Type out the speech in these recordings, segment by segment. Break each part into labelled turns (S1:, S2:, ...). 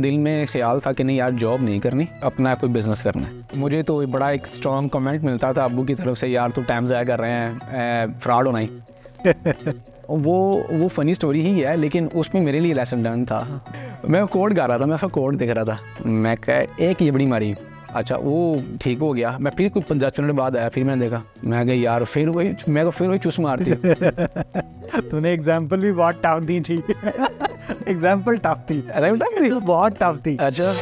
S1: दिल में ख्याल था कि नहीं यार जॉब नहीं करनी, अपना कोई बिज़नेस करना है। मुझे तो बड़ा एक स्ट्रॉन्ग कमेंट मिलता था अब्बू की तरफ से, यार तू टाइम ज़ाया कर रहे हैं, फ्रॉड होना ही। वो फ़नी स्टोरी ही है, लेकिन उसमें मेरे लिए लेसन लर्न था। मैं कोड गा रहा था, मैं उसका कोड देख रहा था, मैं कह एक ये बड़ी मारी, अच्छा वो ठीक हो गया। मैं फिर कुछ 10 मिनट बाद आया, फिर मैंने देखा, मैं कहा यार फिर वही चुस मारती हूँ।
S2: तूने एग्जाम्पल भी बहुत टफ दी थी। एग्जाम्पल टफ थी, बहुत टफ थी।
S1: अच्छा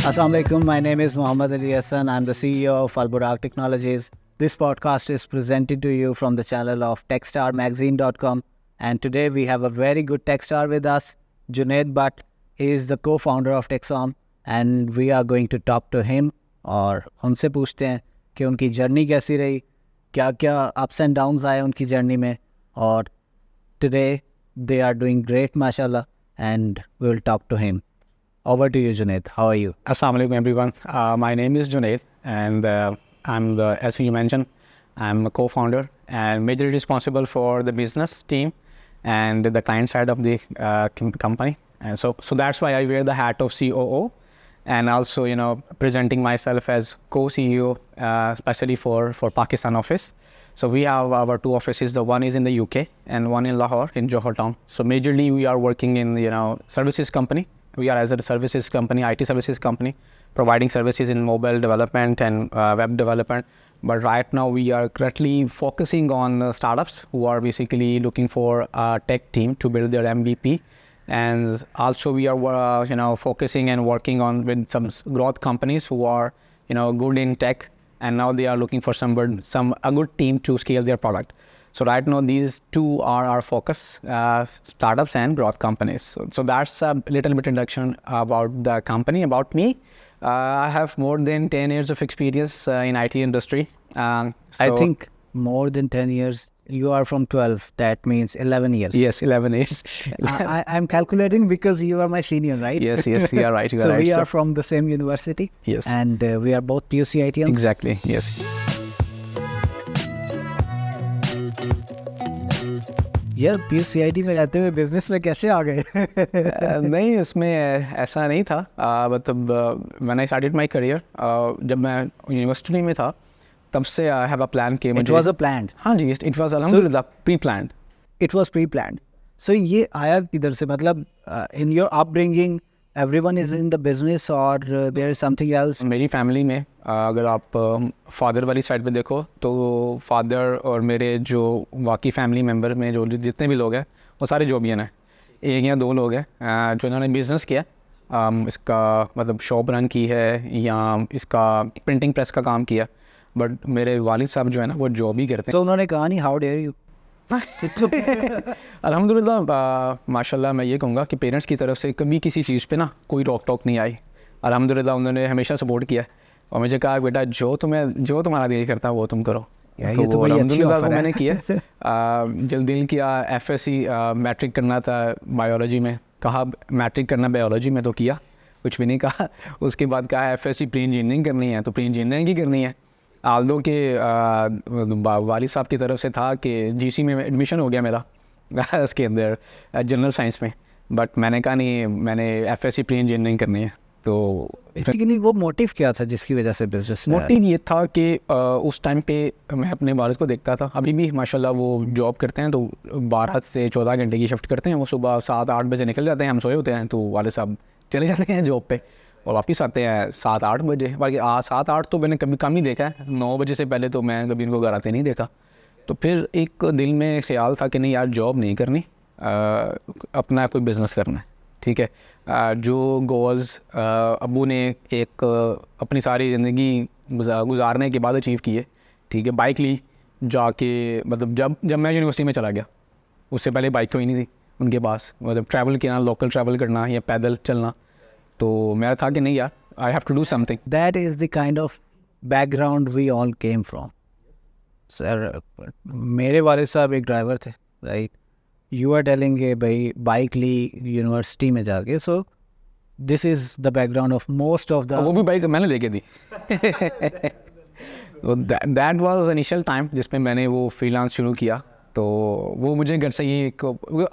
S2: Assalamu alaikum. My name is Muhammad Ali Hassan. I'm the CEO of Al Buraq Technologies. This podcast is presented to you from the channel of TechStarMagazine.com. And today we have a very good tech star with us, Junaid Butt. He is the co-founder of Texom, and we are going to talk to him और उनसे पूछते हैं कि उनकी journey कैसी रही, क्या क्या अप्स एंड डाउन्स आए उनकी जर्नी में, और today they are doing great माशाल्लाह, and we will talk to him. Over to you, Junaid. How are you?
S1: Assalamu alaikum everyone. My name is Junaid, and I'm the, as you mentioned, I'm a co-founder and majorly responsible for the business team and the client side of the company. And so that's why I wear the hat of COO, and also presenting myself as co-CEO, especially for Pakistan office. So we have our two offices. The one is in the UK and one in Lahore, in Johor town. So majorly we are working in services company. We are as a services company, IT services company, providing services in mobile development and web development. But right now we are currently focusing on startups who are basically looking for a tech team to build their MVP. And also we are focusing and working on with some growth companies who are good in tech, and now they are looking for a good team to scale their product. So right now these two are our focus, startups and growth companies. So that's a little bit introduction about the company. About me, I have more than 10 years of experience in IT industry.
S2: I think more than 10 years. You are from 12. That means 11 years.
S1: Yes, 11 years.
S2: I'm calculating because you are my senior, right?
S1: Yes, you are right. You are
S2: so
S1: right.
S2: We are from the same university.
S1: Yes.
S2: And we are both PUC ITians.
S1: Exactly, yes.
S2: यार PUC में रहते हुए business में कैसे आ गए?
S1: नहीं, उसमें ऐसा नहीं था. मतलब when I started my career, जब मैं यूनिवर्सिटी में था तब से आई हैव अ प्लान कि मुझे.
S2: It was a plan.
S1: हाँ जी, इट वाज अल्हम्दुलिल्लाह pre planned.
S2: It was pre planned. So ये आया किधर से? मतलब in your upbringing everyone is in the business or there is something else?
S1: मेरी फैमिली में अगर आप फादर वाली साइड पे देखो तो फादर और मेरे जो बाकी फैमिली मेम्बर में जो जितने भी लोग हैं वो सारे जॉबियन हैं. एक या दो लोग हैं जो इन्होंने बिज़नेस किया, इसका मतलब शॉप रन की है या इसका प्रिंटिंग प्रेस का काम किया. बट मेरे वालिद साहब जो है ना वो जॉब ही करते हैं.
S2: तो उन्होंने कहा नहीं हाउ डेयर यू?
S1: अल्हम्दुलिल्लाह माशाल्लाह मैं ये कहूँगा कि पेरेंट्स की तरफ से कभी किसी चीज़ पे ना कोई रोक टोक नहीं आई. अल्हम्दुलिल्लाह उन्होंने हमेशा सपोर्ट किया और मुझे कहा बेटा जो तुम्हारा दिल करता है वो तुम करो. तो अल्हम्दुलिल्लाह वो मैंने किया. जब दिल किया FSC मैट्रिक करना था बायोलॉजी में, कहा मैट्रिक करना बायोलॉजी में, तो किया, कुछ भी नहीं कहा. उसके बाद कहा FSC प्री इंजीनियरिंग करनी है तो प्री इंजीनियरिंग ही करनी है. आल्दो के वालिद साहब की तरफ से था कि GC में एडमिशन हो गया मेरा उसके अंदर जनरल साइंस में. बट मैंने कहा नहीं, मैंने FSC प्री इंजीनियरिंग करनी है. तो
S2: बेसिकली वो मोटिव क्या था जिसकी वजह से बिजनेस?
S1: मोटिव ये था कि उस टाइम पे मैं अपने वालिद को देखता था, अभी भी माशाल्लाह वो जॉब करते हैं, तो 12 से 14 घंटे की शिफ्ट करते हैं. वो सुबह 7-8 बजे निकल जाते हैं, हम सोए होते हैं, तो वालिद साहब चले जाते हैं जॉब पे और वापस आते हैं 7-8 बजे. बाकी 7-8 तो मैंने कभी कम ही देखा है. 9 बजे से पहले तो मैं कभी इनको घर आते नहीं देखा. तो फिर एक दिल में ख्याल था कि नहीं यार जॉब नहीं करनी, अपना कोई बिज़नेस करना है. ठीक है, जो गोल्स अब्बू ने एक अपनी सारी ज़िंदगी गुजारने के बाद अचीव किए. ठीक है, बाइक ली जाके, मतलब जब मैं यूनिवर्सिटी में चला गया उससे पहले बाइक कोई नहीं थी उनके पास. मतलब ट्रैवल करना, लोकल ट्रैवल करना या पैदल चलना, तो मेरा था कि नहीं यार I have to do something.
S2: That is the kind of background we all came from. Sir मेरे वालिद साहब एक ड्राइवर थे, राइट? यू आर टेलिंग के भाई बाइक ली यूनिवर्सिटी में जाके. So this is the background of most of the.
S1: वो भी बाइक मैंने लेके दी. दैट वाज इनिशियल टाइम जिसमें मैंने वो फ्रीलांस शुरू किया. तो वो मुझे घर से ही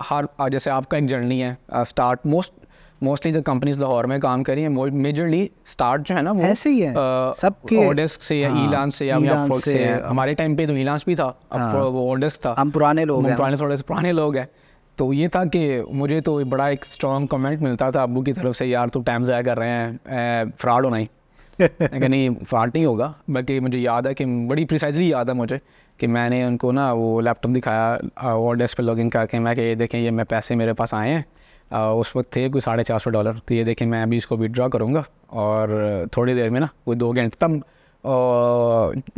S1: हर जैसे आपका एक जर्नी है स्टार्ट मोस्टली जो कंपनीज लाहौर में काम करी हैं मेजरली स्टार्ट जो है ना वो
S2: ऐसे ही है सबके
S1: ओडेस्क से या ईलान से या अपवर्क से है। हमारे टाइम पे तो ईलान भी था, अब वो ओडेस्क था।
S2: हम पुराने लोग हैं,
S1: थोड़े से पुराने लोग हैं। तो ये था कि मुझे तो बड़ा एक स्ट्रॉन्ग कमेंट मिलता था अब्बू की तरफ से, यार तू टाइम ज़ाया कर रहे हैं, फ्रॉड होना ही लेकिन नहीं, फ्रॉड नहीं होगा। बल्कि मुझे याद है कि बड़ी प्रिसाइजली याद है मुझे कि मैंने उनको ना वो लैपटॉप दिखाया और डेस्क पे लॉगिन करके, मैं कि ये देखें ये मैं पैसे मेरे पास आए हैं, उस वक्त थे कोई $450, तो ये देखें मैं अभी इसको विड्रॉ करूँगा और थोड़ी देर में ना कोई 2 घंटे, तब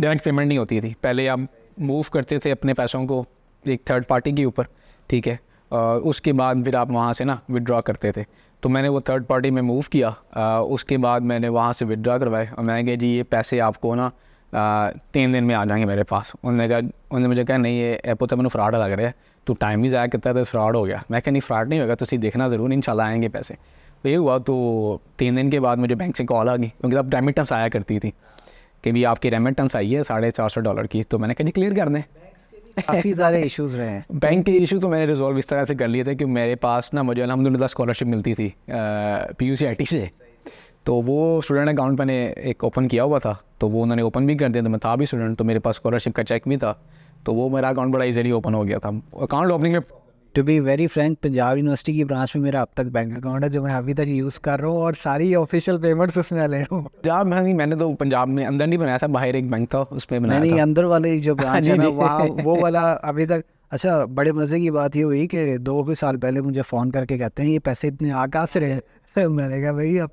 S1: डायरेक्ट पेमेंट नहीं होती थी। पहले आप मूव करते थे अपने पैसों को एक थर्ड पार्टी के ऊपर, ठीक है, उसके बाद फिर आप वहाँ से ना विड्रॉ करते थे। तो मैंने वो थर्ड पार्टी में मूव किया, उसके बाद मैंने वहाँ से विड्रॉ करवाए और मैंने कहा जी ये पैसे आपको ना 3 दिन में आ जाएंगे मेरे पास। उन्होंने मुझे कहा नहीं ये ऐप तो मैंने फ्रॉड लग रहा है, तू टाइम ही ज़ाया करता है तो फ्रॉड हो गया। मैं कहा नहीं फ्रॉड नहीं होगा, तो देखना ज़रूर, इंशाल्लाह आएंगे पैसे। तो ये हुआ, तो 3 दिन के बाद मुझे बैंक से कॉल आ गई, क्योंकि तब रेमिटेंस आया करती थी कि भी आपकी रेमिटेंस आई है $450 की। तो मैंने कहा जी क्लियर कर दें।
S2: काफ़ी सारे इश्यूज़ रहे हैं
S1: बैंक के इशू तो मैंने रिजॉल्व इस तरह से कर लिए थे कि मेरे पास ना मुझे अल्हम्दुलिल्लाह स्कॉलरशिप मिलती थी PUCIT से, तो वो स्टूडेंट अकाउंट मैंने एक ओपन किया हुआ था, तो वो उन्होंने ओपन भी कर दिया, तो मैं था भी स्टूडेंट, तो मेरे पास स्कॉलरशिप का चेक भी था, तो वो मेरा अकाउंट बड़ा ईजिली ओपन हो गया था। अकाउंट ओपनिंग में
S2: to be very frank, Punjab university की ब्रांच में मेरा अब तक बैंक अकाउंट है जो मैं अभी तक यूज़ कर रहा हूँ और सारी ऑफिशियल पेमेंट्स उसमें ले रहा हूँ।
S1: पंजाब में मैंने तो पंजाब में अंदर नहीं बनाया था, बाहर एक बैंक था उसमें बनाया
S2: नहीं
S1: था।
S2: अंदर वाले जो ब्रांच है ना वहाँ वो वाला अभी तक। अच्छा, बड़े मज़े की बात ये हुई कि 2 साल पहले मुझे फ़ोन करके कहते हैं ये पैसे इतने आ कहाँ से रहे मैंने कहा भाई अब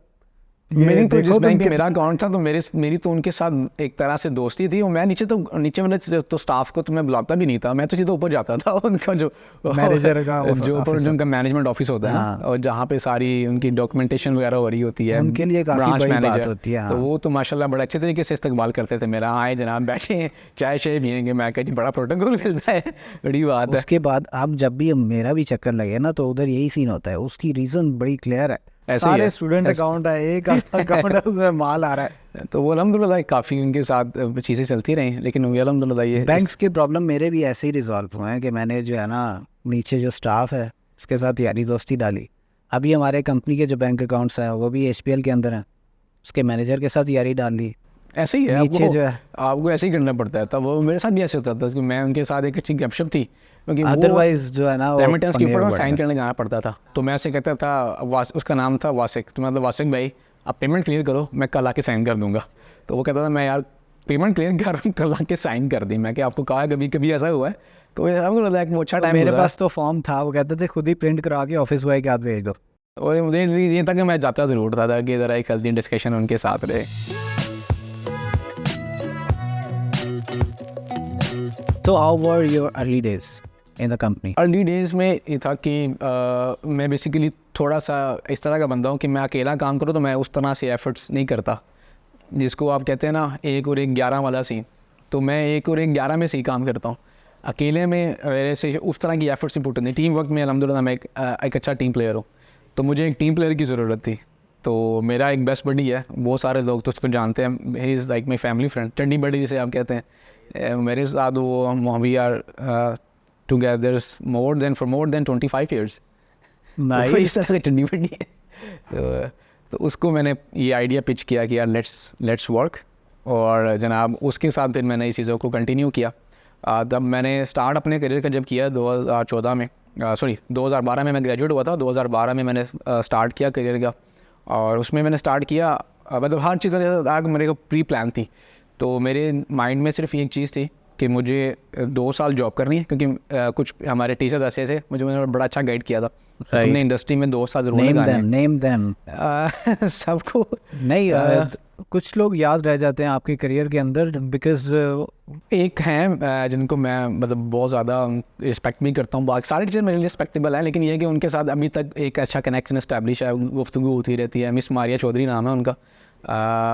S1: मेरी तो जिस बैंक में मेरा अकाउंट था तो मेरी तो उनके साथ एक तरह से दोस्ती थी, और मैं नीचे मैंने तो स्टाफ को तो मैं बुलाता भी नहीं था, मैं तो सीधा ऊपर जाता था उनका जो
S2: मैनेजर का
S1: जो ऊपर उनका मैनेजमेंट ऑफिस होता है ना, और जहाँ पे सारी उनकी डॉक्यूमेंटेशन वगैरह हो रही होती है,
S2: उनके लिए काफ़ी बड़ी बात होती है।
S1: तो वो तो माशाल्लाह बड़े अच्छे तरीके से इस्तेमाल करते थे मेरा, आए जनाब बैठे चाय शाय पियेंगे, मैं कहा जी बड़ा प्रोटोकॉल मिलता है, बड़ी बात है।
S2: उसके बाद अब जब भी मेरा भी चक्कर लगे ना तो उधर यही सीन होता है, उसकी रीज़न बड़ी क्लियर है, सारे स्टूडेंट अकाउंट है, एक अकाउंट है उसमें माल आ रहा है।
S1: तो वो अल्हम्दुलिल्लाह काफ़ी उनके साथ चीज़ें चलती रही, लेकिन अल्हम्दुलिल्लाह ये
S2: बैंक्स के प्रॉब्लम मेरे भी ऐसे ही रिजॉल्व हुए हैं कि मैंने जो है ना नीचे जो स्टाफ है उसके साथ यारी दोस्ती डाली। अभी हमारे कंपनी के जो बैंक अकाउंट्स हैं वो भी HPL के अंदर हैं, उसके मैनेजर के साथ यारी डाल ली।
S1: ऐसे ही है,
S2: नीचे जो है
S1: आपको ऐसे ही करना पड़ता है। तब वो मेरे साथ भी ऐसे होता था, क्योंकि मैं उनके साथ एक अच्छी गपशप थी, क्योंकि
S2: अदरवाइज जो है ना
S1: रेमिटेंस के ऊपर साइन करने जाना पड़ता था। तो मैं ऐसे कहता था, उसका नाम था वासिक, तो मतलब वासिक भाई आप पेमेंट क्लियर करो, मैं कल आके साइन कर दूंगा। तो वो कहता था मैं यार पेमेंट क्लियर कर रहा हूँ, कल आके साइन कर दी। मैं कि आपको कहा कभी कभी ऐसा हुआ है? तो वो अच्छा टाइम
S2: मेरे पास तो फॉर्म था, वो कहते थे खुद ही प्रिंट करा के ऑफिस बॉय के हाथ भेज दो,
S1: और मुझे ये था कि मैं जाता ज़रूर था कि ज़रा एक हेल्दी डिस्कशन उनके साथ रहे।
S2: So how were your early days in the company?
S1: Early days में ये था कि मैं बेसिकली थोड़ा सा इस तरह का बंदा हूँ कि मैं अकेला काम करूँ तो मैं उस तरह से एफर्ट्स नहीं करता, जिसको आप कहते हैं ना 1 और 1 11 वाला सीन। तो मैं 1 और 1 11 में से ही काम करता हूँ, अकेले में मेरे से उस तरह की एफर्ट्स इंपॉर्टेंट नहीं। टीम वर्क में अल्हम्दुलिल्लाह मैं एक अच्छा टीम प्लेयर हूँ, तो मुझे एक टीम प्लेयर की ज़रूरत थी। तो मेरा एक बेस्ट बडी है, बहुत सारे लोग तो उसको जानते हैं, he is like my family friend, चंडी बडी जिसे आप कहते हैं। मेरे साथ वो we are together for more than 25 years. इस तरह की चंडी बडी है। तो उसको मैंने ये आइडिया पिच किया कि यार लेट्स वर्क, और जनाब उसके साथ फिर मैंने इस चीज़ों को कंटिन्यू किया। तब मैंने स्टार्ट अपने करियर का जब किया 2014 में, 2012 में मैं ग्रेजुएट हुआ था, 2012 में मैंने स्टार्ट किया करियर का, और उसमें मैंने स्टार्ट किया मतलब हर चीज़ आगे मेरे को प्री प्लान थी। तो मेरे माइंड में सिर्फ एक चीज़ थी कि मुझे 2 साल जॉब करनी है, क्योंकि कुछ हमारे टीचर ऐसे थे, मुझे बड़ा अच्छा गाइड किया था, तुमने इंडस्ट्री में 2 साल जरूर लगाने।
S2: नेम देम
S1: सबको
S2: नहीं, कुछ लोग याद रह जाते हैं आपके करियर के अंदर, बिकॉज
S1: एक हैं जिनको मैं मतलब बहुत ज़्यादा रिस्पेक्ट भी करता हूँ, बाकी सारी चीज़ें मेरे लिए रिस्पेक्टेबल हैं, लेकिन ये है कि उनके साथ अभी तक एक अच्छा कनेक्शन इस्टेब्लिश है, गुफ्तगू होती रहती है। मिस मारिया चौधरी नाम है उनका,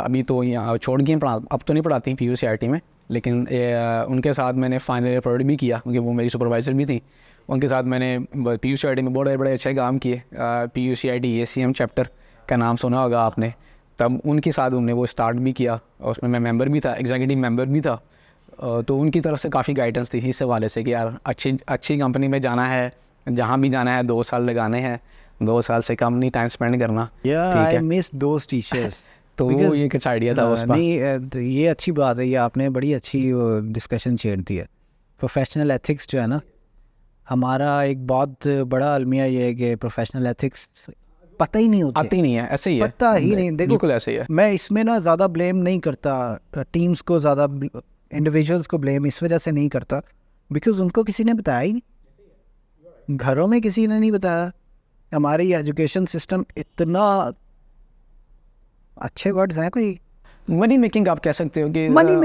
S1: अभी तो यहाँ छोड़ गए पढ़ा, अब तो नहीं पढ़ाती PUCIT में, लेकिन उनके साथ मैंने फाइनल ईयर प्रोजेक्ट भी किया, क्योंकि वो मेरी सुपरवाइज़र भी थी। उनके साथ मैंने PUCIT में बड़े बड़े अच्छे काम किए। PUCIT ACM चैप्टर का नाम सुना होगा आपने, तब उनके साथ उन्होंने वो स्टार्ट भी किया, और उसमें मैं मेंबर भी था, एग्जीक्यूटिव मेंबर भी था। तो उनकी तरफ से काफ़ी गाइडेंस थी इस हवाले से कि यार अच्छी कंपनी में जाना है, जहाँ भी जाना है 2 साल लगाने हैं, 2 साल से कम नहीं टाइम स्पेंड करना।
S2: I miss those teachers.
S1: तो वो ये कुछ आइडिया था उस पर।
S2: नहीं, ये अच्छी बात है, ये आपने बड़ी अच्छी डिस्कशन छेड़ दी है। प्रोफेशनल एथिक्स जो है ना, हमारा एक बहुत बड़ा अलमिया ये है कि प्रोफेशनल एथिक्स पता ही नहीं होते,
S1: आती नहीं है, ऐसे ही है,
S2: पता ही नहीं। देखो
S1: बिल्कुल ऐसे ही है।
S2: मैं इसमें ना ज़्यादा ब्लेम नहीं करता टीम्स को, ज़्यादा इंडिविजुअल्स को ब्लेम इस वजह से नहीं करता बिकॉज उनको किसी ने बताया ही नहीं, घरों में किसी ने नहीं बताया। हमारी एजुकेशन सिस्टम इतना, अच्छे वर्ड्स हैं कोई,
S1: मनी मेकिंग आप कह सकते हो कि
S2: मनी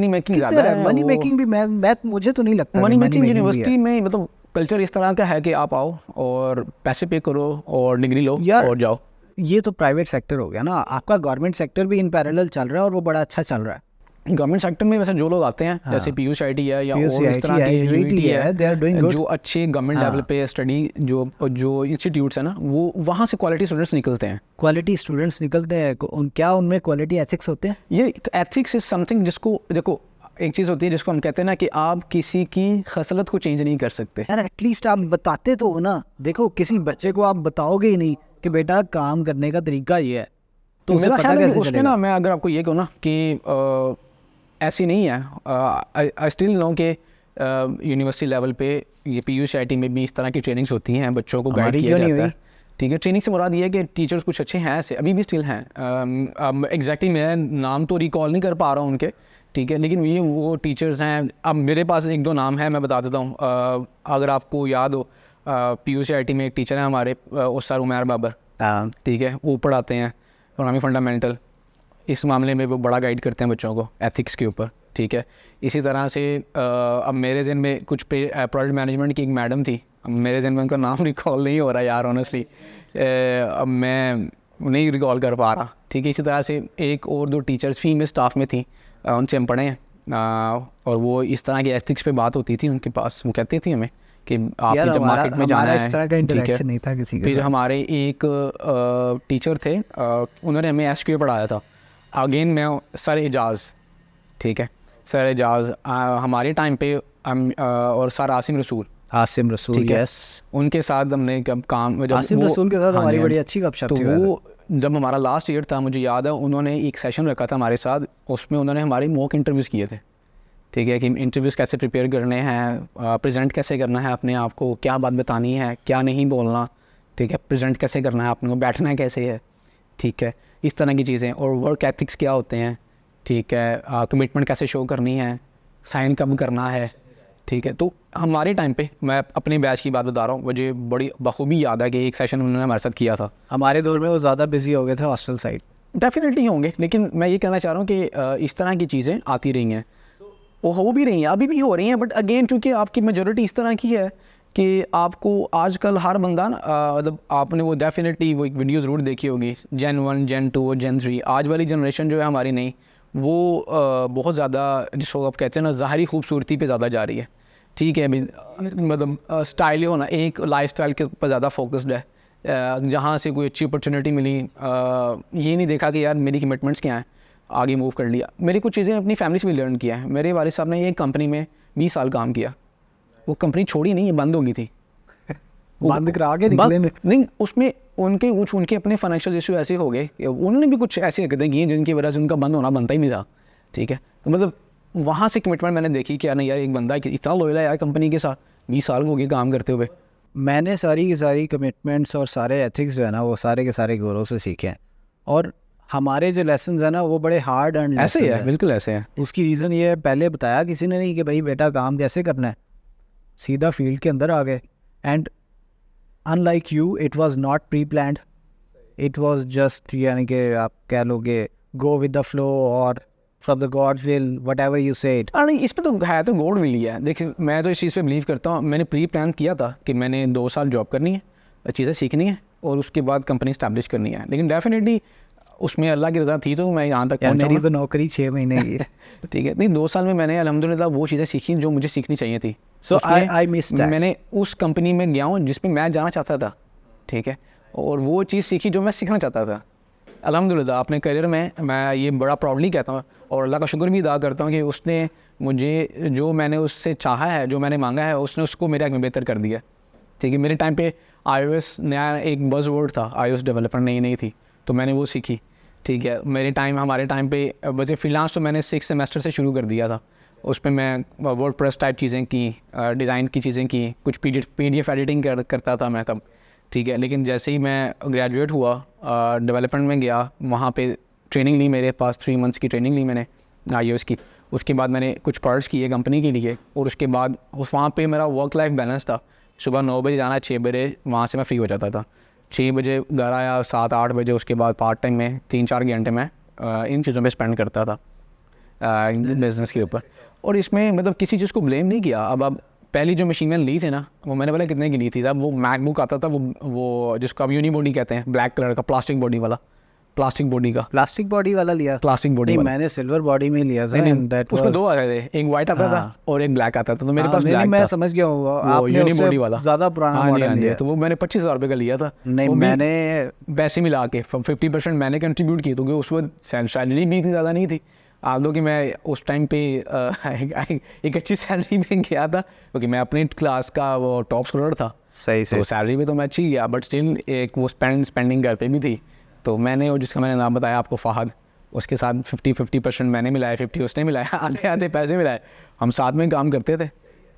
S2: मेकिंग
S1: ज़्यादा है।
S2: मनी मेकिंग भी मैं मुझे तो नहीं लगता
S1: मनी मेकिंग यूनिवर्सिटी में मतलब कल्चर इस तरह का है कि आप आओ और पैसे पे करो और डिग्री लो और जाओ।
S2: ये तो प्राइवेट सेक्टर हो गया ना, आपका गवर्नमेंट सेक्टर भी इन पैरेलल चल रहा है और वो बड़ा अच्छा चल रहा है।
S1: गवर्नमेंट सेक्टर में वैसे जो लोग आते हैं, जैसे PUCIT है या और इस तरह के UET है, जो अच्छे गवर्नमेंट लेवल पे स्टडी जो इंस्टीट्यूट्स है ना, वो वहाँ से क्वालिटी स्टूडेंट्स निकलते हैं।
S2: क्वालिटी स्टूडेंट्स निकलते हैं, क्या उनमें क्वालिटी एथिक्स होते हैं?
S1: ये एथिक्स इज समथिंग जिसको देखो, एक चीज़ होती है जिसको हम कहते हैं ना कि आप किसी की खसलत को चेंज नहीं कर सकते।
S2: यार एटलीस्ट आप बताते तो हो ना। देखो किसी बच्चे को आप बताओगे ही नहीं कि बेटा काम करने का तरीका ये है, तो
S1: मेरा ख्याल है उसमें ना, मैं अगर आपको ये कहूँ ना कि ऐसी नहीं है। आई स्टिल नो कि यूनिवर्सिटी लेवल पे ये PUCIT में भी इस तरह की ट्रेनिंग्स होती हैं, बच्चों को गाइड किया जाता है। ठीक है, ट्रेनिंग से मुराद ये है कि टीचर्स कुछ अच्छे हैं ऐसे, अभी भी स्टिल हैं। एग्जैक्टली मैं नाम तो रिकॉल नहीं कर पा रहा हूँ उनके, ठीक है, लेकिन ये वो टीचर्स हैं। अब मेरे पास 1-2 नाम है, मैं बता देता हूँ। अगर आपको याद हो, PUCIT में एक टीचर है हमारे, सर उमैर बाबर, ठीक है, वो पढ़ाते हैं इकोनॉमिक फंडामेंटल। इस मामले में वो बड़ा गाइड करते हैं बच्चों को एथिक्स के ऊपर, ठीक है। इसी तरह से अब मेरे जहन में कुछ प्रोजेक्ट मैनेजमेंट की एक मैडम थी, अब मेरे जहन में उनका नाम रिकॉल नहीं हो रहा यार ऑनेस्टली, अब मैं नहीं रिकॉल कर पा रहा, ठीक है। इसी तरह से 1 और 2 टीचर्स फीमेल स्टाफ में थी, उनसे हम पढ़े हैं, और वो इस तरह की एथिक्स पे बात होती थी उनके पास। वो कहती थी हमें कि आपने जब मार्केट में जाना है,
S2: इस तरह का इंटरेक्शन नहीं था किसी के।
S1: फिर हमारे एक टीचर थे, उन्होंने हमें SQA पढ़ाया था। अगेन मैं सर एजाज़, ठीक है, सर एजाज़ हमारे टाइम पे और सर आसिम रसूल,
S2: यस,
S1: उनके साथ हमने कब काम,
S2: आसिम रसूल के साथ हमारी बड़ी अच्छी गपशप थी।
S1: तो वो जब हमारा लास्ट ईयर था, मुझे याद है उन्होंने एक सेशन रखा था हमारे साथ, उसमें उन्होंने हमारे मॉक इंटरव्यूज़ किए थे, ठीक है, कि इंटरव्यूज़ कैसे प्रिपेयर करने हैं, प्रेजेंट कैसे करना है अपने आप को, क्या बात बतानी है, क्या नहीं बोलना, ठीक है, प्रेजेंट कैसे करना है अपने को, बैठना कैसे है, ठीक है, इस तरह की चीज़ें। और वर्क एथिक्स क्या होते हैं, ठीक है, कमिटमेंट कैसे शो करनी है, साइन कब करना है, ठीक है। तो हमारे टाइम पे, मैं अपने बैच की बात बता रहा हूँ, मुझे बड़ी बखूबी याद है कि एक सेशन उन्होंने हमारे साथ किया था।
S2: हमारे दौर में वो ज़्यादा बिजी हो गए थे हॉस्टल साइड,
S1: डेफिनेटली होंगे, लेकिन मैं ये कहना चाह रहा हूँ कि इस तरह की चीज़ें आती रही हैं, वो हो भी रही हैं, अभी भी हो रही हैं, बट अगेन क्योंकि आपकी मेजॉरिटी इस तरह की है कि आपको आजकल हर बंदा मतलब आपने वो डेफिनेटली वो एक वीडियो ज़रूर देखी होगी, Gen 1, Gen 2 और Gen 3। आज वाली जनरेशन जो है हमारी नई, वो बहुत ज़्यादा जिसको आप कहते हैं ना ज़ाहरी खूबसूरती पे ज़्यादा जा रही है, ठीक है। मतलब स्टाइल होना, एक लाइफ स्टाइल के ऊपर ज़्यादा फोकस्ड है। जहाँ से कोई अच्छी अपॉर्चुनिटी मिली, ये नहीं देखा कि यार मेरी कमिटमेंट्स क्या हैं, आगे मूव कर लिया। मेरी कुछ चीज़ें अपनी फैमिली से भी लर्न किया है। मेरे वालिद साहब ने एक कंपनी में 20 साल काम किया, वो कंपनी छोड़ी नहीं, ये बंद हो गई थी।
S2: बंद करा के निकले
S1: नहीं, उसमें उनके अपने फाइनेंशियल इशू ऐसे हो गए कि उन्होंने भी कुछ ऐसी हरकतें की हैं जिनकी वजह से उनका बंद होना बनता ही नहीं था, ठीक है। तो मतलब वहाँ से कमिटमेंट मैंने देखी कि यार नहीं यार, एक बंदा इतना लॉयल है यार कंपनी के साथ, 20 साल हो गए काम करते हुए।
S2: मैंने सारी की सारी कमिटमेंट्स और सारे एथिक्स जो है ना, वो सारे के सारे गौरव से सीखे हैं। और हमारे जो लेसन्स हैं ना, वो बड़े हार्ड एंड
S1: ऐसे ही है, बिल्कुल ऐसे है।
S2: उसकी रीज़न ये है, पहले बताया किसी ने नहीं कि भाई बेटा काम कैसे करना है, सीधा फील्ड के अंदर आ गए। And unlike you, it was not pre planned, it was just, यानी कि आप कह लोगे गो विद द फ्लो और from the gods will, whatever you said.
S1: नहीं, इसमें तो है, तो गॉड विल ही है। देखिए, मैं तो इस चीज़ पे बिलीव करता हूँ। मैंने प्री प्लान किया था कि मैंने 2 साल जॉब करनी है, चीज़ें सीखनी है और उसके बाद कंपनी स्टैब्लिश करनी है। लेकिन डेफिनेटली उसमें अल्लाह की रज़ा थी तो मैं यहाँ तक पहुँचा।
S2: मेरी तो नौकरी 6 महीने की है।
S1: ठीक है, नहीं 2 साल में मैंने अल्हम्दुलिल्लाह वो चीज़ें सीखी जो मुझे सीखनी चाहिए थी।
S2: सो आई मिस दैट।
S1: मैंने उस कंपनी में गया हूँ जिसमें मैं जाना चाहता था, ठीक है, और वो चीज़ सीखी जो मैं सीखना चाहता था। अल्हम्दुलिल्लाह अपने करियर में मैं ये बड़ा प्राउडली कहता हूँ और अल्लाह का शुक्र भी अदा करता हूँ कि उसने मुझे जो मैंने उससे चाहा है, जो मैंने मांगा है, उसने उसको मेरे हक़ में बेहतर कर दिया। ठीक है, मेरे टाइम पे iOS नया एक बज़वर्ड था, iOS डेवलपर नई थी, तो मैंने वो सीखी। ठीक है, हमारे टाइम पे वैसे फ्रीलांस तो मैंने 6 सेमेस्टर से शुरू कर दिया था। उस पर मैं वर्डप्रेस टाइप चीज़ें की, डिज़ाइन की चीज़ें की, कुछ PDF एडिटिंग करता था मैं तब। ठीक है, लेकिन जैसे ही मैं ग्रेजुएट हुआ, डेवलपमेंट में गया, वहाँ पे ट्रेनिंग ली, मेरे पास 3 मंथ्स की ट्रेनिंग ली मैंने iOS की। उसके बाद मैंने कुछ प्रोजेक्ट्स किए कंपनी के लिए, और उसके बाद वहाँ पे मेरा वर्क लाइफ बैलेंस था। सुबह 9 बजे जाना, 6 बजे वहाँ से मैं फ्री हो जाता था। 6 बजे घर आया, 7-8 बजे उसके बाद पार्ट टाइम में 3-4 घंटे मैं इन चीज़ों पे स्पेंड करता था बिज़नेस के ऊपर। और इसमें मतलब किसी चीज़ को ब्लेम नहीं किया। अब पहली जो मशीन मैंने ली थी ना, वो मैंने बोला कितने की ली थी, अब वो मैकबुक आता था, वो जिसको अब यूनिबॉडी कहते हैं, ब्लैक कलर का प्लास्टिक बॉडी वाला, प्लास्टिक बॉडी वाला
S2: लिया।
S1: प्लास्टिक बॉडी वाला
S2: मैंने सिल्वर बॉडी में लिया था।
S1: उसमें 2 आ रहे थे, एक वाइट आता था और एक ब्लैक आता था, तो मेरे पास ब्लैक
S2: मैं
S1: था।
S2: समझ गया हूँ, आपने
S1: यूनिबॉडी वाला
S2: ज़्यादा पुराना मॉडल लिया।
S1: तो वो मैंने 25,000 रुपये का लिया था।
S2: नहीं, मैंने
S1: पैसे मिला के 50% मैंने कंट्रीब्यूट किए, क्योंकि उस वक्त सैलरी भी इतनी ज़्यादा नहीं थी। आप लोग कि मैं उस टाइम पे एक अच्छी सैलरी में गया था, क्योंकि मैं अपनी क्लास का वो टॉप स्कोरर था।
S2: सही
S1: तो सैलरी पे तो मैं अच्छी गया, बट स्टिल एक वो स्पेंडिंग घर पे भी थी। तो मैंने, और जिसका मैंने नाम बताया आपको, फ़हद, उसके साथ 50% मैंने मिलाया, 50 उसने मिलाया, आधे पैसे मिलाए, हम साथ में काम करते थे।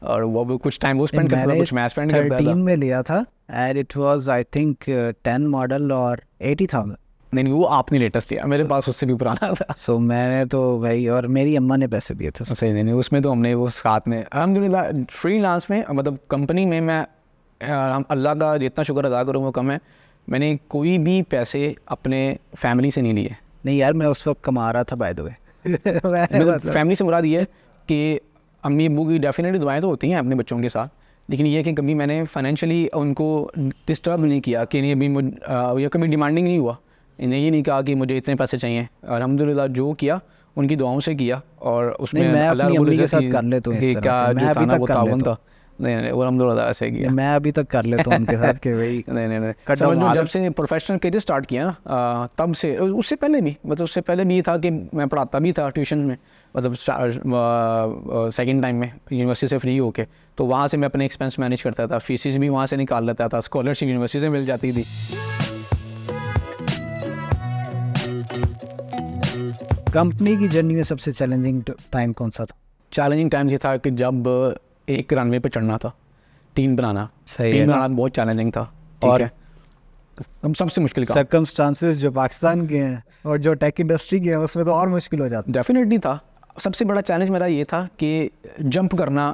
S1: और वो भी कुछ टाइम वो स्पेंड करता था, कुछ मैं स्पेंड करता था।
S2: 13 में लिया था, and it was I think 10 model और 80,000।
S1: नहीं, वो आपने लेटेस्ट लिया, मेरे पास उससे भी पुराना था।
S2: सो मैंने तो भाई, और मेरी अम्मा ने पैसे दिए थे।
S1: सही नहीं, उसमें तो हमने वो साथ में, अल्हम्दुलिल्लाह फ्रीलांस में, मतलब कंपनी में मैं अल्लाह का जितना शुक्र अदा करूँ वो कम है, मैंने कोई भी पैसे अपने फैमिली से नहीं लिए।
S2: नहीं यार, मैं उस वक्त कमा रहा था बाय द वे।
S1: फैमिली से मुराद ये है कि अम्मी अब्बू की डेफिनेटली दुआएं तो होती हैं अपने बच्चों के साथ, लेकिन ये है कि कभी मैंने फाइनेंशियली उनको डिस्टर्ब नहीं किया, कि नहीं अभी या कभी डिमांडिंग नहीं हुआ। इन्हें ये नहीं कहा कि मुझे इतने पैसे चाहिए। अल्हम्दुलिल्लाह जो किया उनकी दुआओं से किया, और उसमें
S2: मैं अपनी अम्मी के साथ कर लेता हूँ इस तरह से। मैं अभी तक कर लेता हूँ।
S1: नहीं, वो अल्हम्दुलिल्लाह ऐसे किया।
S2: मैं अभी तक कर लेता हूँ उनके साथ कि भाई
S1: नहीं समझ लो, जब से प्रोफेशनल करियर स्टार्ट किया ना, तब से, उससे पहले भी, मतलब उससे पहले भी ये था कि मैं पढ़ाता भी था ट्यूशन में, मतलब सेकंड टाइम में यूनिवर्सिटी से फ्री होके, तो वहाँ से मैं अपने एक्सपेंस मैनेज करता था, फीसिस भी वहाँ से निकाल लेता था, स्कॉलरशिप यूनिवर्सिटी से मिल जाती थी।
S2: कंपनी की जर्नी में सबसे चैलेंजिंग टाइम कौन सा था?
S1: चैलेंजिंग टाइम ये था कि जब एक रनवे पे चढ़ना था, टीम बनाना।
S2: सही
S1: टीम
S2: है,
S1: बनाना बहुत चैलेंजिंग था। ठीक है, हम सबसे मुश्किल काम।
S2: सर्कमस्टांसेस जो पाकिस्तान के हैं और जो टेक इंडस्ट्री के हैं, उसमें तो और मुश्किल हो जाता है।
S1: डेफिनेटली था। सबसे बड़ा चैलेंज मेरा ये था कि जंप करना,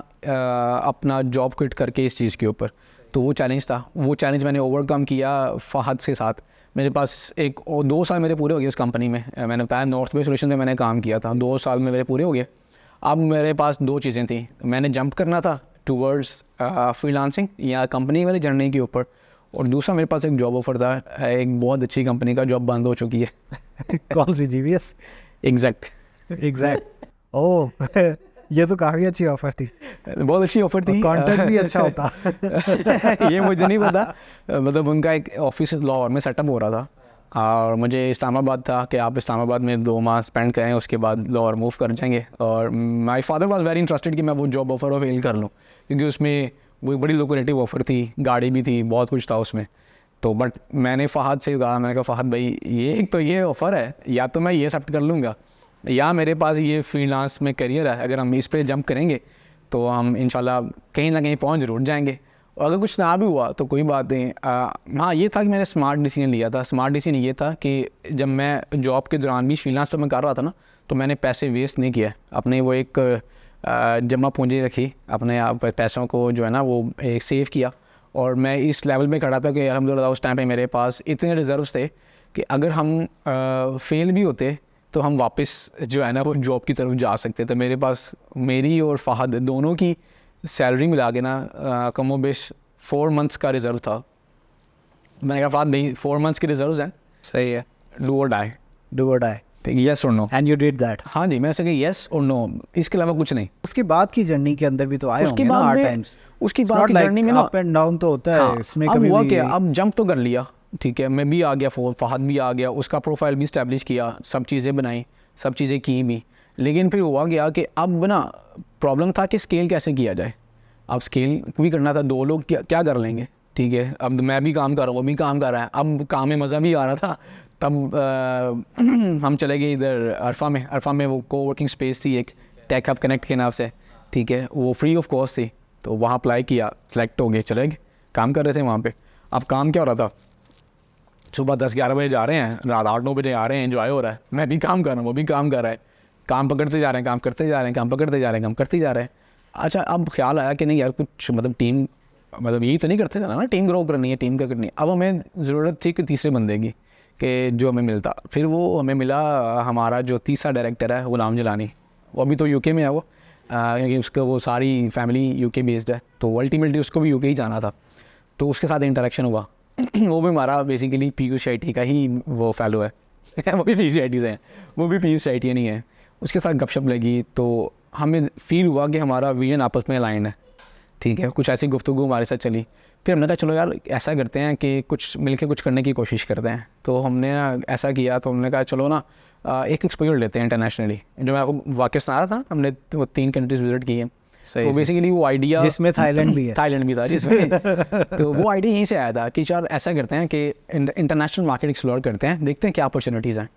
S1: अपना जॉब क्विट करके इस चीज़ के ऊपर, तो वो चैलेंज था। वो चैलेंज मैंने ओवरकम किया फ़हद के साथ। मेरे पास 2 साल मेरे पूरे हो गए उस कंपनी में। मैंने बताया नॉर्थ वेस्ट सोल्यूशन में मैंने काम किया था, 2 साल में मेरे पूरे हो गए। अब मेरे पास 2 चीज़ें थी, मैंने जंप करना था टूवर्ड्स फ्रीलांसिंग या कंपनी वाली जर्नी के ऊपर, और दूसरा मेरे पास एक जॉब ऑफर था, एक बहुत अच्छी कंपनी का, जॉब बंद हो चुकी है।
S2: कौन सी? जीवीएस?
S1: एग्जैक्ट।
S2: ओह, ये तो काफ़ी अच्छी ऑफर थी।
S1: बहुत अच्छी ऑफर थी,
S2: कॉन्टेक्ट भी अच्छा होता।
S1: ये मुझे नहीं पता। मतलब उनका एक ऑफिस लाहौर में सेटअप हो रहा था, और मुझे इस्लामाबाद था कि आप इस्लामाबाद में 2 माह स्पेंड करें, उसके बाद लाहौर मूव कर जाएंगे। और my father was very interested कि मैं वो जॉब ऑफर अवेल कर लूँ, क्योंकि उसमें वो बड़ी लुक्रेटिव ऑफर थी, गाड़ी भी थी, बहुत कुछ था उसमें। तो बट मैंने फ़हद से कहा, मैंने कहा फ़हद भाई, ये एक तो ये ऑफ़र है, या तो मैं ये एक्सेप्ट कर लूँगा, या मेरे पास ये फ्रीलांस में करियर है, अगर हम इस पे जंप करेंगे तो हम इंशाल्लाह कहीं ना कहीं पहुंच जरूर जाएंगे, और अगर कुछ ना भी हुआ तो कोई बात नहीं। हाँ, ये था कि मैंने स्मार्ट डिसीजन लिया था। स्मार्ट डिसीजन ये था कि जब मैं जॉब के दौरान भी फ्रीलांस तो मैं कर रहा था ना, तो मैंने पैसे वेस्ट नहीं किया अपने। वो एक जमा पूंजी रखी अपने आप, पैसों को जो है ना वो एक सेव किया, और मैं इस लेवल पे खड़ा था कि अल्हम्दुलिल्लाह उस टाइम पे मेरे पास इतने रिजर्व्स थे कि अगर हम फेल भी होते तो हम वापस जो है ना वो जॉब की तरफ जा सकते थे। मेरे पास मेरी और फ़हद दोनों की सैलरी मिला के ना कमो बेश 4 मंथ्स का रिज़र्व था। मैंने कहा फ़हद भाई 4 मंथ्स के रिजर्व्स हैं,
S2: सही है,
S1: डू और डाई।
S2: ठीक,
S1: यस और no.
S2: And you did that?
S1: हाँ जी, मैं सके यस और नो, इसके अलावा कुछ नहीं।
S2: उसके बाद की जर्नी के अंदर भी तो आए होंगे ना हार्ड टाइम्स।
S1: उसकी बाद की जर्नी में ना
S2: अप एंड डाउन तो होता है, इसमें
S1: अब
S2: कभी
S1: हुआ
S2: भी।
S1: क्या, अब जंप तो कर लिया, ठीक है, मैं भी आ गया, फ़हद भी आ गया, उसका प्रोफाइल भी इस्टेब्लिश किया, सब चीज़ें बनाई, सब चीज़ें की भी। लेकिन फिर हुआ गया कि अब ना प्रॉब्लम था कि स्केल कैसे किया जाए। अब स्केल भी करना था, 2 लोग क्या कर लेंगे, ठीक है। अब मैं भी काम कर रहा हूँ, वो भी काम कर रहा है, अब काम में मज़ा भी आ रहा था। तब हम चले गए इधर अरफा में वो कोवर्किंग स्पेस थी एक, टेक हब कनेक्ट के नाम से, ठीक है, वो फ्री ऑफ कॉस्ट थी। तो वहाँ अप्लाई किया, सेलेक्ट हो गए, चले गए, काम कर रहे थे वहाँ पे। अब काम क्या हो रहा था, सुबह 10-11 बजे जा रहे हैं, रात 8-9 बजे आ रहे हैं, एंजॉय हो रहा है, मैं भी काम कर रहा हूँ, वो भी काम कर रहा है, काम पकड़ते जा रहे हैं, काम करते जा रहे हैं, काम पकड़ते जा रहे हैं, काम करते जा रहे हैं। अच्छा, अब ख्याल आया कि नहीं यार, कुछ मतलब टीम, मतलब यही तो नहीं करते थे ना, टीम ग्रो करनी है, टीम का करनी है। अब हमें ज़रूरत थी कि तीसरे बंदे की, कि जो हमें मिलता। फिर वो हमें मिला, हमारा जो तीसरा डायरेक्टर है गुलाम जलानी, वो अभी तो यूके में है, वो क्योंकि उसका वो सारी फैमिली यूके बेस्ड है, तो अल्टीमेटली उसको भी यूके ही जाना था। तो उसके साथ इंटरेक्शन हुआ। वो भी हमारा बेसिकली पीयूष शेट्टी का ही वो फैलो है वो भी पीयूष शेट्टी से हैं, वो भी पीयूष शेट्टी नहीं है। उसके साथ गपशप लगी तो हमें फ़ील हुआ कि हमारा विजन आपस में अलाइन है, ठीक है। कुछ ऐसी गुफ्तगू हमारे साथ चली। फिर हमने कहा चलो यार ऐसा करते हैं कि कुछ मिलके कुछ करने की कोशिश करते हैं। तो हमने ना ऐसा किया, तो हमने कहा चलो ना एक एक्सपोजर लेते हैं इंटरनेशनली। जो मैं आपको वाक़या सुना रहा था, हमने वो 3 कंट्रीज़ विज़िट की हैं। तो बेसिकली वो आइडिया,
S2: जिसमें थाईलैंड भी है,
S1: थाईलैंड भी था जिसमें तो वो आइडिया यहीं से आया था कि यार ऐसा करते हैं कि इंटरनेशनल मार्केट एक्सप्लोर करते हैं, देखते हैं क्या अपॉर्चुनिटीज़ हैं।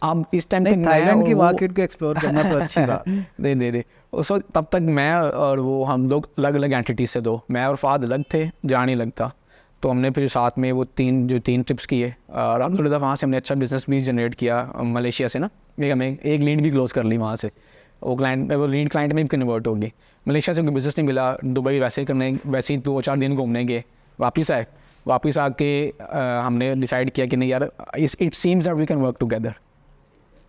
S1: अब इस टाइम तक
S2: थाईलैंड की मार्केट को एक्सप्लोर करना तो अच्छी बात
S1: नहीं उस वक्त तब तक मैं और वो हम लोग अलग अलग एंटिटीज से, दो, मैं और फ़हद अलग थे, जान ही अलग था। तो हमने फिर साथ में वो 3 ट्रिप्स किए और अलहमदुलिल्लाह वहाँ से हमने अच्छा बिजनेस भी जनरेट किया मलेशिया से ना। हमें एक लीड भी क्लोज़ कर ली वहाँ से, वो लीड क्लाइंट में भी कन्वर्ट होगी। मलेशिया से कोई बिज़नेस नहीं मिला, दुबई वैसे ही 2-4 दिन घूमने गए, वापस आए। वापस आके हमने डिसाइड किया कि नहीं यार, it seems that we can work together.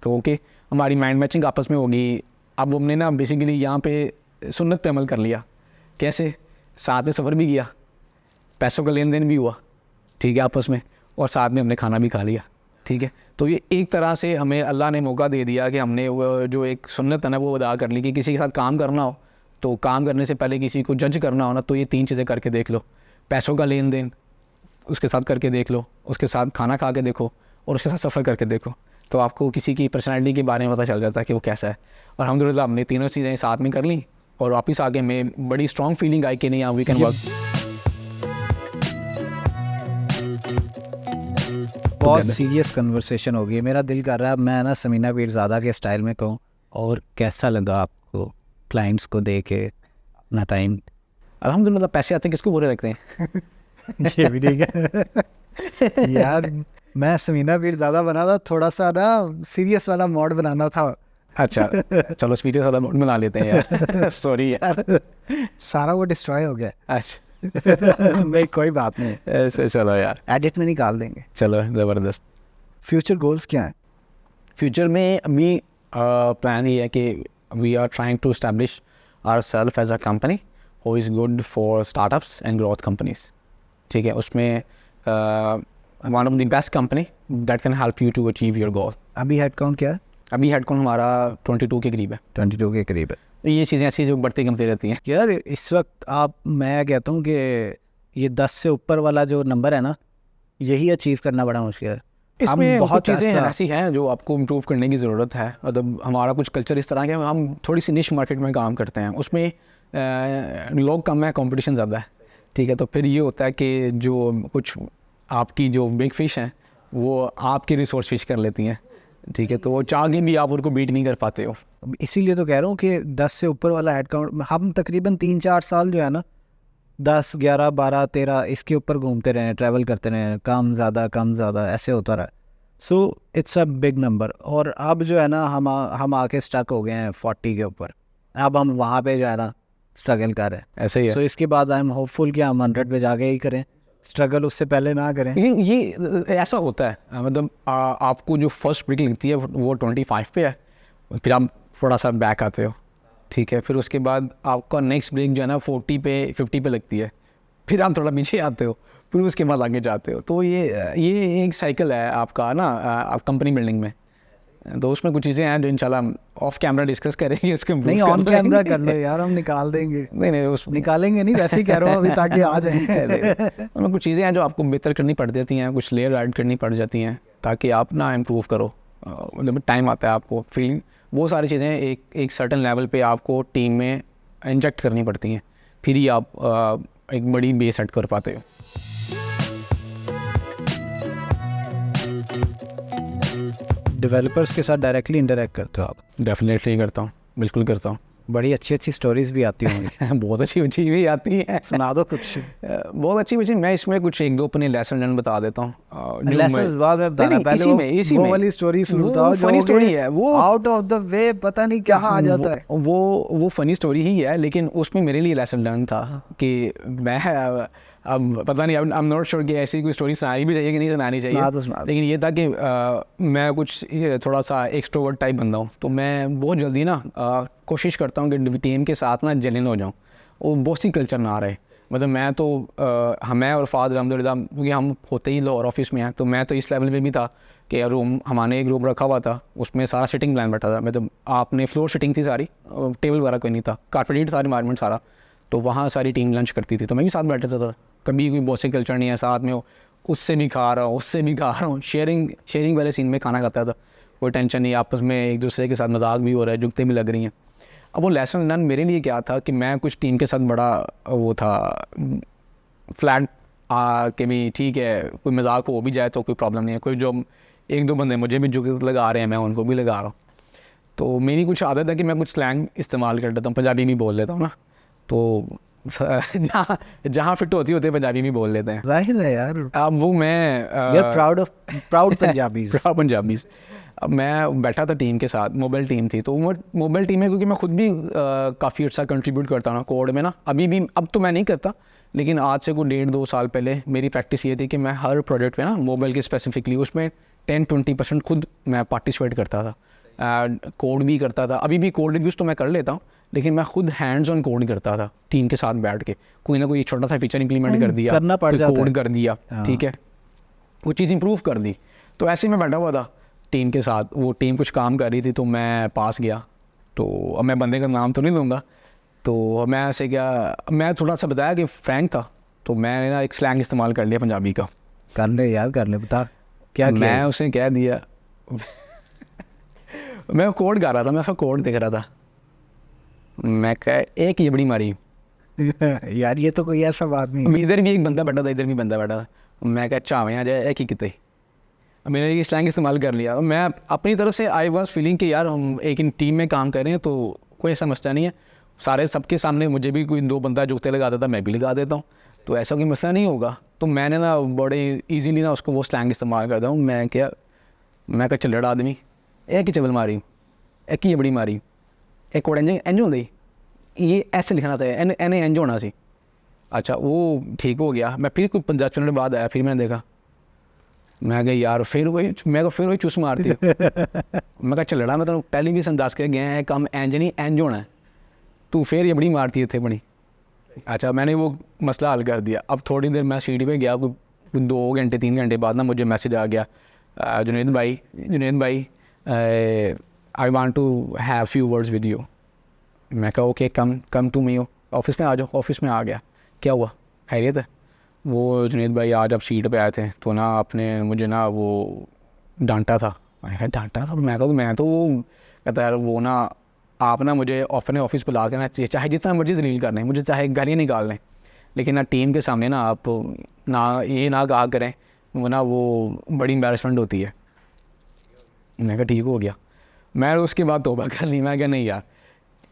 S1: तो ओके, हमारी माइंड मैचिंग आपस में होगी। अब हमने ना बेसिकली यहाँ पे सुन्नत पे अमल कर लिया। कैसे? साथ में सफ़र भी किया, पैसों का लेन देन भी हुआ, ठीक है, आपस में, और साथ में हमने खाना भी खा लिया, ठीक है। तो ये एक तरह से हमें अल्लाह ने मौका दे दिया कि हमने वो जो एक सुन्नत है ना वो अदा कर ली कि किसी के साथ काम करना हो तो काम करने से पहले किसी को जज करना हो ना, तो ये 3 चीज़ें करके देख लो। पैसों का लेन देन उसके साथ करके देख लो, उसके साथ खाना खा के देखो, और उसके साथ सफ़र करके देखो, तो आपको किसी की पर्सनैलिटी के बारे में पता चल जाता है कि वो कैसा है। और अल्हम्दुलिल्लाह हमने तीनों चीज़ें साथ में कर ली और वापस आके मैं बड़ी स्ट्रॉन्ग फीलिंग आई कि नहीं, वी कैन वर्क।
S2: बहुत सीरियस कन्वर्सेशन हो गई, मेरा दिल कर रहा है मैं ना समीना पीरज़ादा के स्टाइल में कहूँ। और कैसा लगा आपको क्लाइंट्स को दे के अपना टाइम?
S1: अल्हम्दुलिल्लाह, पैसे आते हैं किसको बुरे लगते हैं
S2: ये भी ठीक है यार। मैं समीना पीरज़ादा बना था, थोड़ा सा ना सीरियस वाला मोड बनाना था।
S1: अच्छा चलो सीरियस वाला मोड बना लेते हैं यार सॉरी यार,
S2: सारा वो डिस्ट्रॉय हो गया।
S1: अच्छा
S2: नहीं कोई बात नहीं,
S1: ऐसे चलो यार,
S2: एडिट में निकाल देंगे।
S1: चलो ज़बरदस्त।
S2: फ्यूचर गोल्स क्या हैं?
S1: फ्यूचर में अभी प्लान ये है कि we are trying to establish our self as a company who is good for startups and growth companies, ठीक है। उसमें one of the best company that can help you to achieve your goal.
S2: अभी head count क्या है?
S1: अभी head count हमारा 22 के करीब है।
S2: 22 के करीब है।
S1: तो ये चीज़ें ऐसी जो बढ़ती कमती रहती हैं
S2: यार इस वक्त मैं कहता हूँ कि ये 10 से ऊपर वाला जो नंबर है ना, यही अचीव करना बड़ा मुश्किल है।
S1: इसमें बहुत चीज़ें ऐसी हैं जो आपको इम्प्रूव करने की ज़रूरत है। मतलब हमारा कुछ कल्चर इस तरह के, हम थोड़ी सी निश मार्केट में काम करते हैं, उसमें लोग कम है, कंपटीशन ज़्यादा है, ठीक है। तो फिर ये होता है कि जो कुछ आपकी जो बिग फिश हैं वो आपकी रिसोर्स फिश कर लेती हैं, ठीक है। तो वो चाह के भी आप उनको बीट नहीं कर पाते हो।
S2: इसीलिए तो कह रहा हूँ कि 10 से ऊपर वाला हेड काउंट हम तकरीबन 3-4 साल जो है ना, 10, 11, 12, 13 इसके ऊपर घूमते रहे, ट्रैवल करते रहे, कम ज़्यादा ऐसे होता रहा। So it's a big number. और अब जो है ना हम आके स्टक हो गए हैं 40 के ऊपर। अब हम वहाँ पे जो है ना स्ट्रगल कर रहे हैं।
S1: ऐसे ही है।
S2: सो इसके बाद आई एम होपफुल कि हम 100 पे जाके ही करें, स्ट्रगल उससे पहले ना करें।
S1: ये ऐसा होता है, मतलब आपको जो फर्स्ट ब्रेक लगती है वो 25 पे है, फिर आप थोड़ा सा बैक आते हो, ठीक है। फिर उसके बाद आपका नेक्स्ट ब्रेक जो है ना 40 पे 50 पे लगती है, फिर आप थोड़ा पीछे आते हो, फिर उसके बाद आगे जाते हो। तो ये एक साइकिल है आपका ना, आप कंपनी बिल्डिंग में तो उसमें कुछ चीज़ें हैं जो इंशाल्लाह ऑफ कैमरा डिस्कस करेंगे, इसके
S2: नहीं ऑन कैमरा कर लो यार, हम निकाल देंगे।
S1: नहीं उस
S2: निकालेंगे नहीं, वैसे ही कह रहा हूँ अभी ताकि आ जाए।
S1: उनमें कुछ चीज़ें हैं जो आपको बेहतर करनी पड़ जाती हैं, कुछ लेयर ऐड करनी पड़ जाती हैं ताकि आप ना इम्प्रूव करो। मतलब टाइम आता है आपको फीलिंग, वो सारी चीज़ें एक सर्टन लेवल पे आपको टीम में इंजेक्ट करनी पड़ती हैं, फिर ही आप एक बड़ी बेस सेट कर पाते हो।
S2: डेवलपर्स के साथ डायरेक्टली इंटरेक्ट करते हो आप?
S1: डेफिनेटली करता हूँ, बिल्कुल करता हूँ।
S2: बड़ी अच्छी अच्छी स्टोरीज भी आती होंगी।
S1: बहुत अच्छी भी आती है,
S2: सुना दो कुछ।
S1: बहुत अच्छी मैं इसमें कुछ एक दो अपने लेसन लर्न बता देता हूँ।
S2: लेसन्स बाद में बताना, पहले
S1: इसी
S2: वो
S1: में
S2: वाली स्टोरी सुन बताओ,
S1: फनी स्टोरी है वो,
S2: आउट ऑफ द वे पता नहीं क्या आ जाता है।
S1: वो फनी स्टोरी ही है, लेकिन उसमें मेरे लिए लेसन लर्न था कि मैं अब पता नहीं, आई एम नॉट श्योर कि ऐसी कोई स्टोरी सुनानी भी चाहिए कि नहीं सुनानी चाहिए, लेकिन ये था कि मैं कुछ थोड़ा सा एक्सट्रोवर्ट टाइप बंदा हूँ, तो मैं बहुत जल्दी ना कोशिश करता हूँ कि टीम के साथ ना जेन्युइन हो जाऊँ, वो बहुत सी कल्चर ना रहे। मतलब मैं तो मैं और फाद अलहमदुलिल्लाह, क्योंकि हम होते ही लाहौर ऑफिस में हैं, तो मैं तो इस लेवल पे भी था कि रूम, हमारे एक रूम रखा हुआ था, उसमें सारा सिटिंग प्लान बैठा था। मतलब आपने फ्लोर सिटिंग थी सारी, टेबल वगैरह कोई नहीं था, कारपेटेड था इन्वायरमेंट सारा, तो वहाँ सारी टीम लंच करती थी, तो मैं भी साथ बैठता था। कभी कोई बॉसी कल्चर नहीं है, साथ में उससे भी खा रहा हूँ, उससे भी खा रहा हूँ, शेयरिंग वाले सीन में खाना खाता था, कोई टेंशन नहीं, आपस में एक दूसरे के साथ मजाक भी हो रहा है, जुगते भी लग रही हैं। अब वो लेसन लर्न मेरे लिए क्या था कि मैं कुछ टीम के साथ बड़ा वो था फ्लैट कि भी ठीक है, कोई मजाक हो भी जाए तो कोई प्रॉब्लम नहीं है, कोई जो एक दो बंदे मुझे भी जो लगा रहे हैं मैं उनको भी लगा रहा हूँ। तो मेरी कुछ आदत है कि मैं कुछ स्लैंग इस्तेमाल कर देता हूँ, पंजाबी में बोल लेता हूँ ना, तो जहाँ फिट होती है पंजाबी में बोल लेते हैं।
S2: जाहिर है यार,
S1: अब वो मैं
S2: प्राउड पंजाबीज।
S1: पंजाबीज। अब मैं बैठा था टीम के साथ, मोबाइल टीम थी, तो वो मोबाइल टीम है क्योंकि मैं खुद भी काफ़ी अच्छा कंट्रीब्यूट करता हूँ कोड में ना, अभी भी, अब तो मैं नहीं करता, लेकिन आज से कोई 1.5-2 साल पहले मेरी प्रैक्टिस ये थी कि मैं हर प्रोजेक्ट पे ना मोबाइल के स्पेसिफिकली उसमें 10-20% खुद मैं पार्टिसिपेट करता था, कोड भी करता था। अभी भी कोड रिव्यूज़ तो मैं कर लेता हूँ, लेकिन मैं खुद हैंड्स ऑन कोड करता था टीम के साथ बैठ के, कोई ना कोई छोटा सा फीचर इंप्लीमेंट कर दिया,
S2: करना पड़ जाता है,
S1: कोड कर दिया, ठीक है, वो चीज़ इंप्रूव कर दी। तो ऐसे में बैठा हुआ था टीम के साथ, वो टीम कुछ काम कर रही थी, तो मैं पास गया, तो अब मैं बंदे का नाम तो नहीं दूंगा, तो मैं ऐसे क्या, मैं थोड़ा सा बताया कि फ्रैंक था, तो मैंने ना एक स्लैंग इस्तेमाल कर लिया पंजाबी का।
S2: कर ले यार, कर ले, बता क्या किया।
S1: मैं उसे कह दिया मैं कोड गा रहा था, मैं उसका कोड देख रहा था, मैं कह एक ये बड़ी मारी
S2: यार ये तो कोई ऐसा बात नहीं।
S1: इधर भी एक बंदा बैठा था, इधर भी बंदा बैठा था, मैं कह चावे आ जाए एक ही कितने, मैंने ये स्लैंग इस्तेमाल कर लिया। मैं अपनी तरफ से आई वाज फीलिंग कि यार हम एक इन टीम में काम कर रहे हैं, तो कोई ऐसा मसला नहीं है, सारे सबके सामने मुझे भी कोई 2 बंदा जुगते लगाता था, मैं भी लगा देता हूँ, तो ऐसा कोई मसला नहीं होगा। तो मैंने ना बड़े ईजीली ना उसको वो स्लैंग इस्तेमाल करता हूँ। मैं क्या चलड़ आदमी एक ही चबल मारी, एक ही बड़ी मारी, एक और इंज होंगी, ये ऐसे लिखना था, एने इंज होना सी। अच्छा वो ठीक हो गया। मैं फिर कोई 5-10 मिनट बाद आया, फिर मैंने देखा, मैं कहा यार फिर वही चुस मारती मैं कहा चलड़ा, मैं तेन पहले भी दस के गया है काम इंज नहीं इंज होना है, तू फिर ये बड़ी मारती है इतने बड़ी। अच्छा मैंने वो मसला हल कर दिया। अब थोड़ी देर मैं सीढ़ी पे गया, कोई 2 घंटे 3 घंटे बाद ना मुझे मैसेज आ गया, जुनैद भाई I want to have few words with you. मैं कहा okay come to me, office में आ जाओ। ऑफिस में आ गया, क्या हुआ खैरियत है? वो जुनैद भाई आज आप सीट पे आए थे, तो ना आपने मुझे ना वो डांटा था। मैं कहा डांटा था? मैं तो वो कहता यार वो ना आप ना मुझे अपने ऑफिस पर ला के ना चाहे जितना मर्जी जलील कर लें, मुझे चाहे गालियाँ निकाल लें, लेकिन ना टीम के सामने ना आप ना ये ना कहा करें, वो ना वो बड़ी एम्बैरेसमेंट होती है। मैं कहा ठीक हो गया। मैं उसके बाद तौबा कर ली। मैं कहा नहीं यार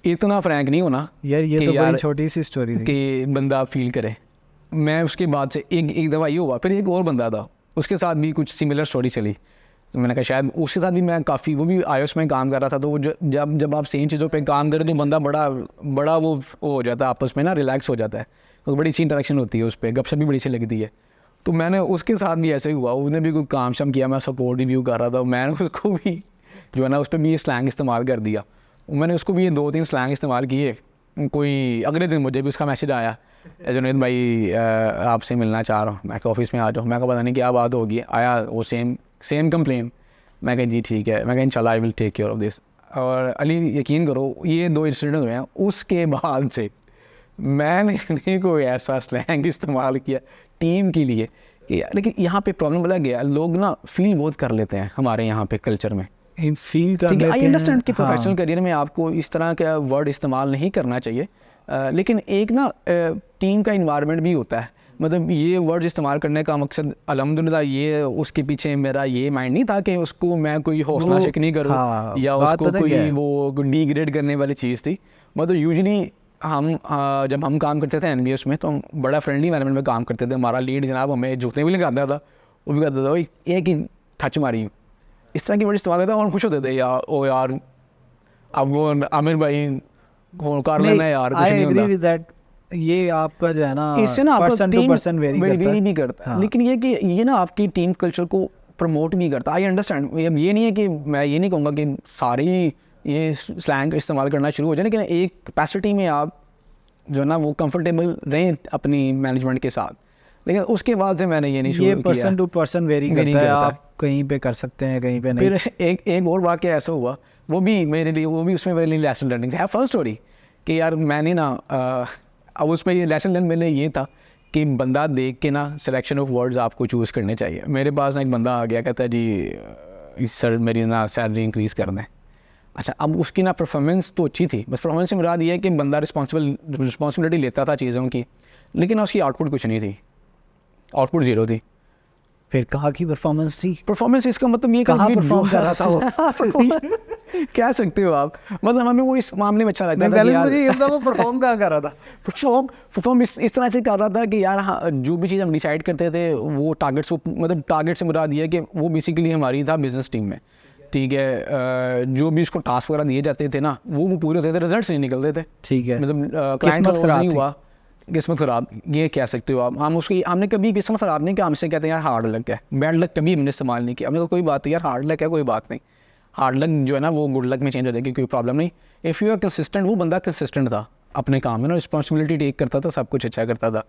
S1: इतना फ्रैंक नहीं होना
S2: यार, ये तो बड़ी छोटी सी स्टोरी थी
S1: कि बंदा फील करे। मैं उसके बाद से एक दफ़ा ये हुआ, फिर एक और बंदा था उसके साथ भी कुछ सिमिलर स्टोरी चली, तो मैंने कहा शायद उसके साथ भी मैं काफ़ी, वो भी iOS में काम कर रहा था, तो वो जब आप सेम चीज़ों पे काम करें तो बंदा बड़ा वो हो जाता है, आपस में ना रिलैक्स हो जाता है, तो बड़ी अच्छी इंटरेक्शन होती है उस पर, गपशप भी बड़ी अच्छी लगती है। तो मैंने उसके साथ भी ऐसे ही हुआ, उसने भी कोई काम शाम किया, मैं सपोर्ट रिव्यू कर रहा था, मैंने उसको भी जो है ना उस पर भी ये स्लैंग इस्तेमाल कर दिया। मैंने उसको भी ये 2-3 स्लैंग इस्तेमाल किए। कोई अगले दिन मुझे भी उसका मैसेज आया, जुनैद भाई आपसे मिलना चाह रहा हूँ। मैं ऑफिस में आ जाओ। मैं पता नहीं क्या बात होगी, आया वो सेम कंप्लेन मैं कहा जी ठीक है, मैं कहा इंशाल्लाह I will take care of this. और अली यकीन करो ये 2 इंसिडेंट हुए हैं, उसके बाद से मैंने नहीं कोई ऐसा स्लैंग इस्तेमाल किया टीम के लिए कि, लेकिन यहाँ पे प्रॉब्लम लग गया, लोग ना फील बहुत कर लेते हैं हमारे यहाँ पे कल्चर में,
S2: फील कर
S1: ठीक है।
S2: लेते
S1: आई
S2: हैं।
S1: अंडरस्टैंड कि
S2: हाँ।
S1: प्रोफेशनल करियर में आपको इस तरह का वर्ड इस्तेमाल नहीं करना चाहिए, लेकिन एक ना टीम का इन्वायरमेंट भी होता है। मतलब ये वर्ड इस्तेमाल करने का मकसद अल्हम्दुलिल्लाह ये उसके पीछे मेरा ये माइंड नहीं था कि उसको मैं कोई हौसला शिक नहीं करूँ,
S2: हाँ,
S1: या
S2: बात
S1: उसको
S2: पता क्या
S1: कोई
S2: है?
S1: वो डिग्रेड करने वाली चीज़ थी। मतलब यूजुअली हम जब हम काम करते थे एनबीएस में तो हम बड़ा फ्रेंडली एनवायरनमेंट में काम करते थे। हमारा लीड जनाब हमें जूते भी लगाता था, वो भी कहता था भाई एक ही खच मारी, इस तरह की वर्ड इस्तेमाल करता था और खुश होते थे यार, ओ यार अब वो आमिर भाई कर लेना यार, कुछ
S2: आई
S1: नहीं
S2: एग्री
S1: होता।
S2: With that. ये आपका जो है ना
S1: इससे ना
S2: पर्सन टू पर्सन वेरी
S1: भी करता है।
S2: हाँ।
S1: लेकिन ये कि ये ना आपकी टीम कल्चर को प्रमोट भी करता। आई अंडरस्टैंड, ये नहीं है कि मैं ये नहीं कहूँगा कि सारी ये स्लैंग इस्तेमाल करना शुरू हो जाए, लेकिन एक कैपेसिटी में आप जो है ना वो कंफर्टेबल रहें अपनी मैनेजमेंट के साथ। लेकिन उसके बाद से मैंने ये नहीं शुरू
S2: ये
S1: किया।
S2: पर्सन टू पर्सन वेरी करता है,
S1: करता है।
S2: आप कहीं पे कर सकते हैं कहीं पे नहीं।
S1: फिर एक और वाक़या ऐसा हुआ, वो भी मेरे लिए, वो भी उसमें मेरे लिए लेसन लर्निंग है। फर्स्ट स्टोरी कि यार मैंने ना अब उसमें ये लेसन लर्न मेरे लिए ये था कि बंदा देख के ना सिलेक्शन ऑफ वर्ड्स आपको चूज़ करने चाहिए। मेरे पास ना एक बंदा आ गया, कहता जी इस सर मेरी ना सैलरी इंक्रीज़ कर दें। अच्छा, अब उसकी ना परफॉर्मेंस तो अच्छी थी, बस परफॉर्मेंस से मुराद ये है कि बंदा रिस्पॉन्सिबिलिटी लेता था चीज़ों की, लेकिन उसकी आउटपुट कुछ नहीं थी, आउटपुट ज़ीरो थी।
S2: फिर कहाँ की परफॉर्मेंस थी?
S1: परफॉर्मेंस इसका मतलब ये
S2: कहाँ परफॉर्म कर रहा था वो?
S1: कह सकते हो आप। मतलब हमें वो इस मामले में अच्छा लगता था कि यार
S2: वो परफॉर्म कहाँ कर रहा था?
S1: परफॉर्म इस तरह से कर रहा था कि यार हाँ, जो भी चीज़ हम डिसाइड करते थे वो टारगेट्स, वो मतलब टारगेट से मुराद ये है कि वो बेसिकली हमारी था बिजनेस टीम में, ठीक है। जो भी उसको टास्क वगैरह दिए जाते थे ना वो पूरे होते थे, रिजल्ट्स नहीं निकलते थे।
S2: ठीक है।
S1: मतलब क्लाइंट
S2: किस्मत खराब
S1: नहीं
S2: थी।
S1: हुआ, किस्मत ख़राब ये कह सकते हो आप। हम उसकी हमने कभी किस्मत ख़राब नहीं किया, हमसे कहते हैं यार हार्ड लक है, बैड लक कभी हमने इस्तेमाल नहीं किया। हमने तो कोई बात नहीं यार, हार्ड लक है कोई बात नहीं, हार्ड लक जो है ना वो गुड लक में चेंज हो जाएगी, कोई प्रॉब्लम नहीं। इफ़ यू आर कंसिस्टेंट, वो बंदा कंसिस्टेंट था अपने काम में ना, रिस्पॉन्सिबिलिटी टेक करता था, सब कुछ अच्छा करता था।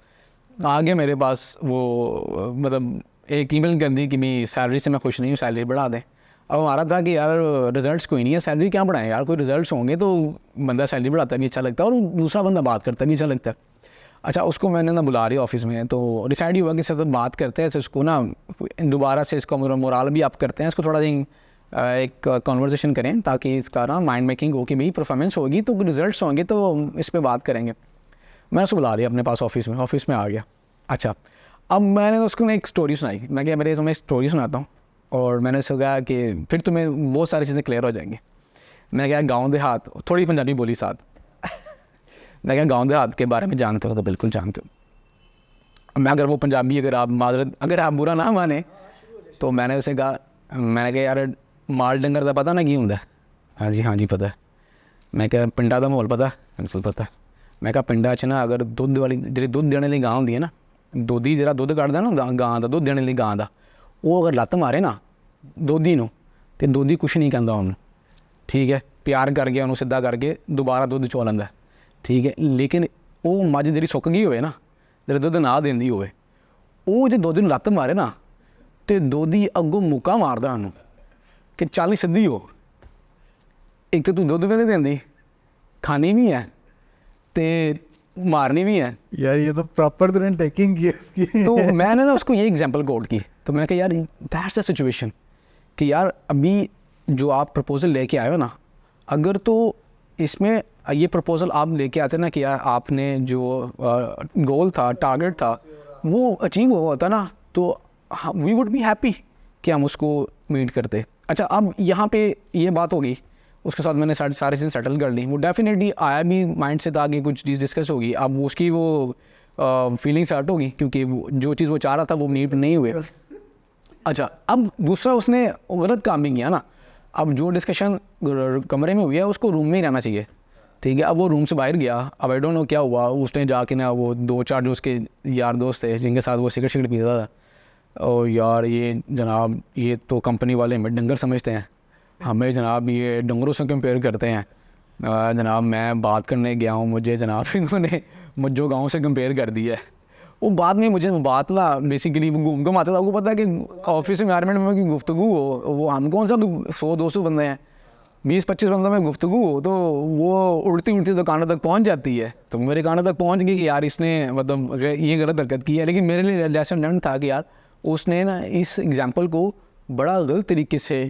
S1: आगे मेरे पास वो मतलब एक ईमेल कर दी कि मैं सैलरी से मैं खुश नहीं हूँ, सैलरी बढ़ा दें। अब हमारा था कि यार रिजल्ट्स कोई नहीं है, सैलरी क्या बढ़ाएं यार, कोई रिजल्ट्स होंगे तो बंदा सैलरी बढ़ाता भी अच्छा लगता है और दूसरा बंदा बात करता भी अच्छा लगता है। अच्छा, उसको मैंने ना बुला रही ऑफिस में, तो डिसाइड हुआ कि इससे तो बात करते हैं, इसको ना दोबारा से इसका मोराल भी आप करते हैं, इसको थोड़ा दिन एक कॉन्वर्सेशन करें ताकि इसका ना माइंड मेकिंग हो कि भाई परफॉर्मेंस होगी तो रिजल्ट्स होंगे तो इस पर बात करेंगे। मैं उसको बुला रही अपने पास ऑफिस में आ गया। अच्छा, अब मैंने उसको एक स्टोरी सुनाई, मैं क्या मेरे तुम्हें स्टोरी सुनाता हूँ और मैंने उसको कहा कि फिर तुम्हें बहुत सारी चीज़ें क्लियर हो जाएंगी। मैं क्या गाँव देहात, थोड़ी पंजाबी बोली साथ मैं क्या गाँव देहात के बारे में जानते हो? तो बिल्कुल जानते हो। मैं अगर वो पंजाबी अगर आप बुरा ना माने तो मैंने उसे कहा, मैंने कहा यार माल डंगर का पता ना की होंगे? हाँ जी पता है। मैं क्या पिंडा का माहौल पता? बिल्कुल पता है। मैं कहा पिंडा च ना अगर दुद्ध वाली जी दुद्ध देने वाली गां होंगी है ना, दोधी जरा दुद्ध कटदा ना गां का, दुद्ध देने वाली गां का, वो अगर लत्त मारे ना दोधी नूं तो दोधी कुछ नहीं कहता उन्होंने, ठीक है, प्यार करके उन्होंने सीधा करके दोबारा दुद्ध चो लैंदा, ठीक है। लेकिन वो मझ जी सुक गई होवे ना, जो दुद्ध ना देंदी होवे, वो जो दोधी लत्त मारे ना तो दोधी अगों मुक्का मारदा उन्होंने कि चल ही सीधी हो, एक तो तू दुद्ध भी नहीं देंदी, खानी भी है तो मारनी भी है
S2: यार ये तो प्रॉपर तुरंत टेकिंग की इसकी।
S1: तो मैंने ना उसको ये एग्जांपल कोट की, तो मैं कहा यार दैट्स द सिचुएशन कि यार अभी जो आप प्रपोज़ल लेके आए हो ना, अगर तो इसमें ये प्रपोज़ल आप लेके आते ना कि यार आपने जो गोल था, टारगेट था, वो अचीव हुआ होता ना, तो वी वुड बी हैप्पी कि हम उसको मीट करते। अच्छा, अब यहाँ पे ये बात होगी, उसके साथ मैंने सारी चीज़ें सेटल कर ली, वो डेफिनेटली आया भी माइंड से था कि कुछ चीज़ डिस्कस होगी, अब उसकी वो फीलिंग्स हर्ट होगी क्योंकि जो चीज़ वो चाह रहा था वो मीट नहीं हुए। अच्छा, अब दूसरा उसने गलत काम भी किया ना, अब जो डिस्कशन कमरे में हुई है उसको रूम में ही रहना चाहिए, ठीक है। अब वो रूम से बाहर गया, अब आई डोंट नो क्या हुआ, उसने जाके ना वो 2-4 जो उसके यार दोस्त थे जिनके साथ वो सिगरेट पीता था, और यार ये जनाब ये तो कंपनी वाले हमें डंगर समझते हैं, हमें जनाब ये डंगरों से कंपेयर करते हैं, जनाब मैं बात करने गया हूँ, मुझे जनाब इन्होंने मुझे गाँव से कंपेयर कर दिया है। वो बाद में मुझे बात ना बेसिकली वो घूम घूम आता था। आपको पता है कि ऑफिस एनवायरनमेंट में की गुफ्तगू हो, वो हम कौन सा 100-200 बंदे हैं, 20-25 बंदों में गुफ्तगू हो तो वो उड़ती उड़ती तो कानों तक पहुंच जाती है। तो मेरे कानों तक पहुंच गई कि यार इसने मतलब ये गलत हरकत की है। लेकिन मेरे लिए लेसन लर्न था कि यार उसने ना इस एग्जाम्पल को बड़ा गलत तरीके से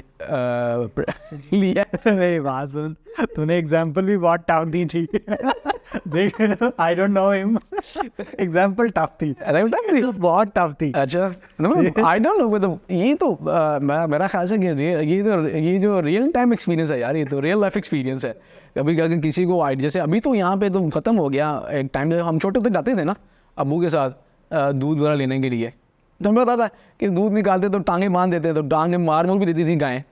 S1: लिया।
S2: मेरी बात सुन, तूने एग्जाम्पल भी बहुत टफ दी थी। देख, I don't know him, example tough थी, बहुत टफ थी।
S1: अच्छा, आई डोंट नो मतलब ये तो मेरा ख्याल से ये जो रियल टाइम एक्सपीरियंस है यार, ये तो रियल लाइफ एक्सपीरियंस है। कभी अगर किसी को जैसे अभी तो यहाँ पे तो ख़त्म हो गया, एक टाइम हम छोटे होते जाते थे ना अबू के साथ दूध वगैरह लेने के लिए, तो हमें पता था कि दूध निकालते तो टांगे बांध देते, तो टांगे मार भी देती थी गायें।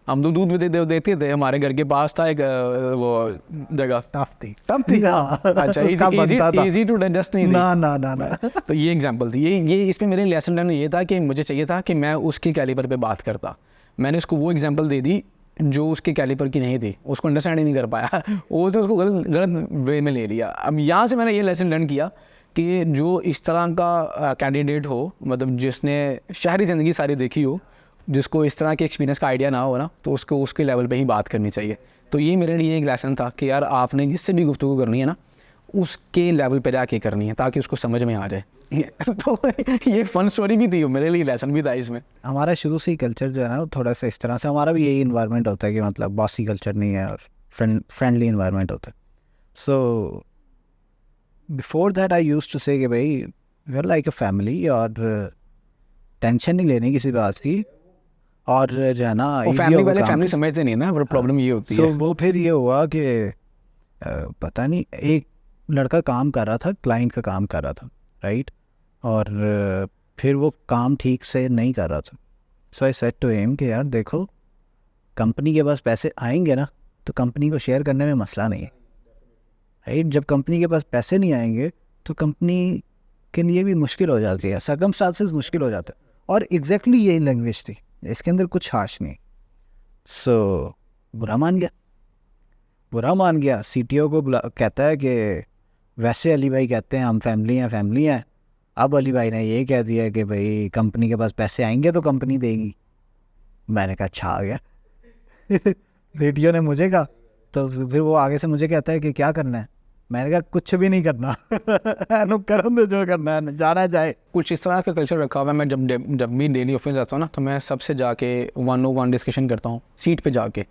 S1: हम तो दूध भी देते थे। हमारे घर के पास था एक वो जगह, टफ थी। अच्छा, इजी टू डाइजेस्ट नहीं थी।
S2: ना।
S1: तो ये एग्जांपल थी। ये इसमें मेरे लेसन लर्न ये था कि मुझे चाहिए था कि मैं उसके कैलिबर पे बात करता। मैंने उसको वो एग्जांपल दे दी जो उसके कैलिबर की नहीं थी, उसको अंडरस्टैंड ही नहीं कर पाया। उसने उसको गलत वे में ले लिया। अब यहाँ से मैंने ये लेसन लर्न किया कि जो इस तरह का कैंडिडेट हो, मतलब जिसने शहरी ज़िंदगी सारी देखी हो, जिसको इस तरह के एक्सपीरियंस का आइडिया ना हो ना, तो उसको उसके लेवल पे ही बात करनी चाहिए। तो ये मेरे लिए एक लेसन था कि यार आपने जिससे भी गुफ्तगू करनी है ना, उसके लेवल पे जाके करनी है ताकि उसको समझ में आ जाए। तो ये फ़न स्टोरी भी थी, मेरे लिए लेसन भी था इसमें।
S2: हमारा शुरू से ही कल्चर जो है ना थोड़ा सा इस तरह से, हमारा भी यही इन्वायरमेंट होता है कि मतलब बॉसी कल्चर नहीं है और फ्रेंडली इन्वायरमेंट होता है। So before that I used to say कि भाई we are like a family, और टेंशन नहीं लेनी किसी बात की, और जो है ना
S1: फैमिली वाले फैमिली समझते नहीं ना, प्रॉब्लम ये होती है।
S2: वो फिर ये हुआ कि पता नहीं, एक लड़का काम कर रहा था, क्लाइंट का काम कर रहा था, राइट, और फिर वो काम ठीक से नहीं कर रहा था। सो आई सेड टू हिम कि यार देखो, कंपनी के पास पैसे आएंगे ना तो कंपनी को शेयर करने में मसला नहीं है, राइट। जब कंपनी के पास पैसे नहीं आएंगे तो कंपनी के लिए भी मुश्किल हो जाती है, सर्कमस्टांसेस मुश्किल हो जाता है। और एग्जैक्टली यही लैंग्वेज थी, इसके अंदर कुछ हाश नहीं। सो बुरा मान गया। सीटीओ को कहता है कि वैसे अली भाई कहते हैं हम फैमिली हैं। अब अली भाई ने ये कह दिया कि भाई कंपनी के पास पैसे आएंगे तो कंपनी देगी। मैंने कहा अच्छा आ गया। सीटीओ ने मुझे कहा, तो फिर वो आगे से मुझे कहता है कि क्या करना है। मैंने कहा कुछ भी नहीं करना, करो तो जो करना है, जाना जाए।
S1: कुछ इस तरह का कल्चर रखा हुआ है। मैं जब भी डेली ऑफिस जाता हूँ ना, तो मैं सबसे जाके 1-on-1 डिस्कशन करता हूँ, सीट पे जाके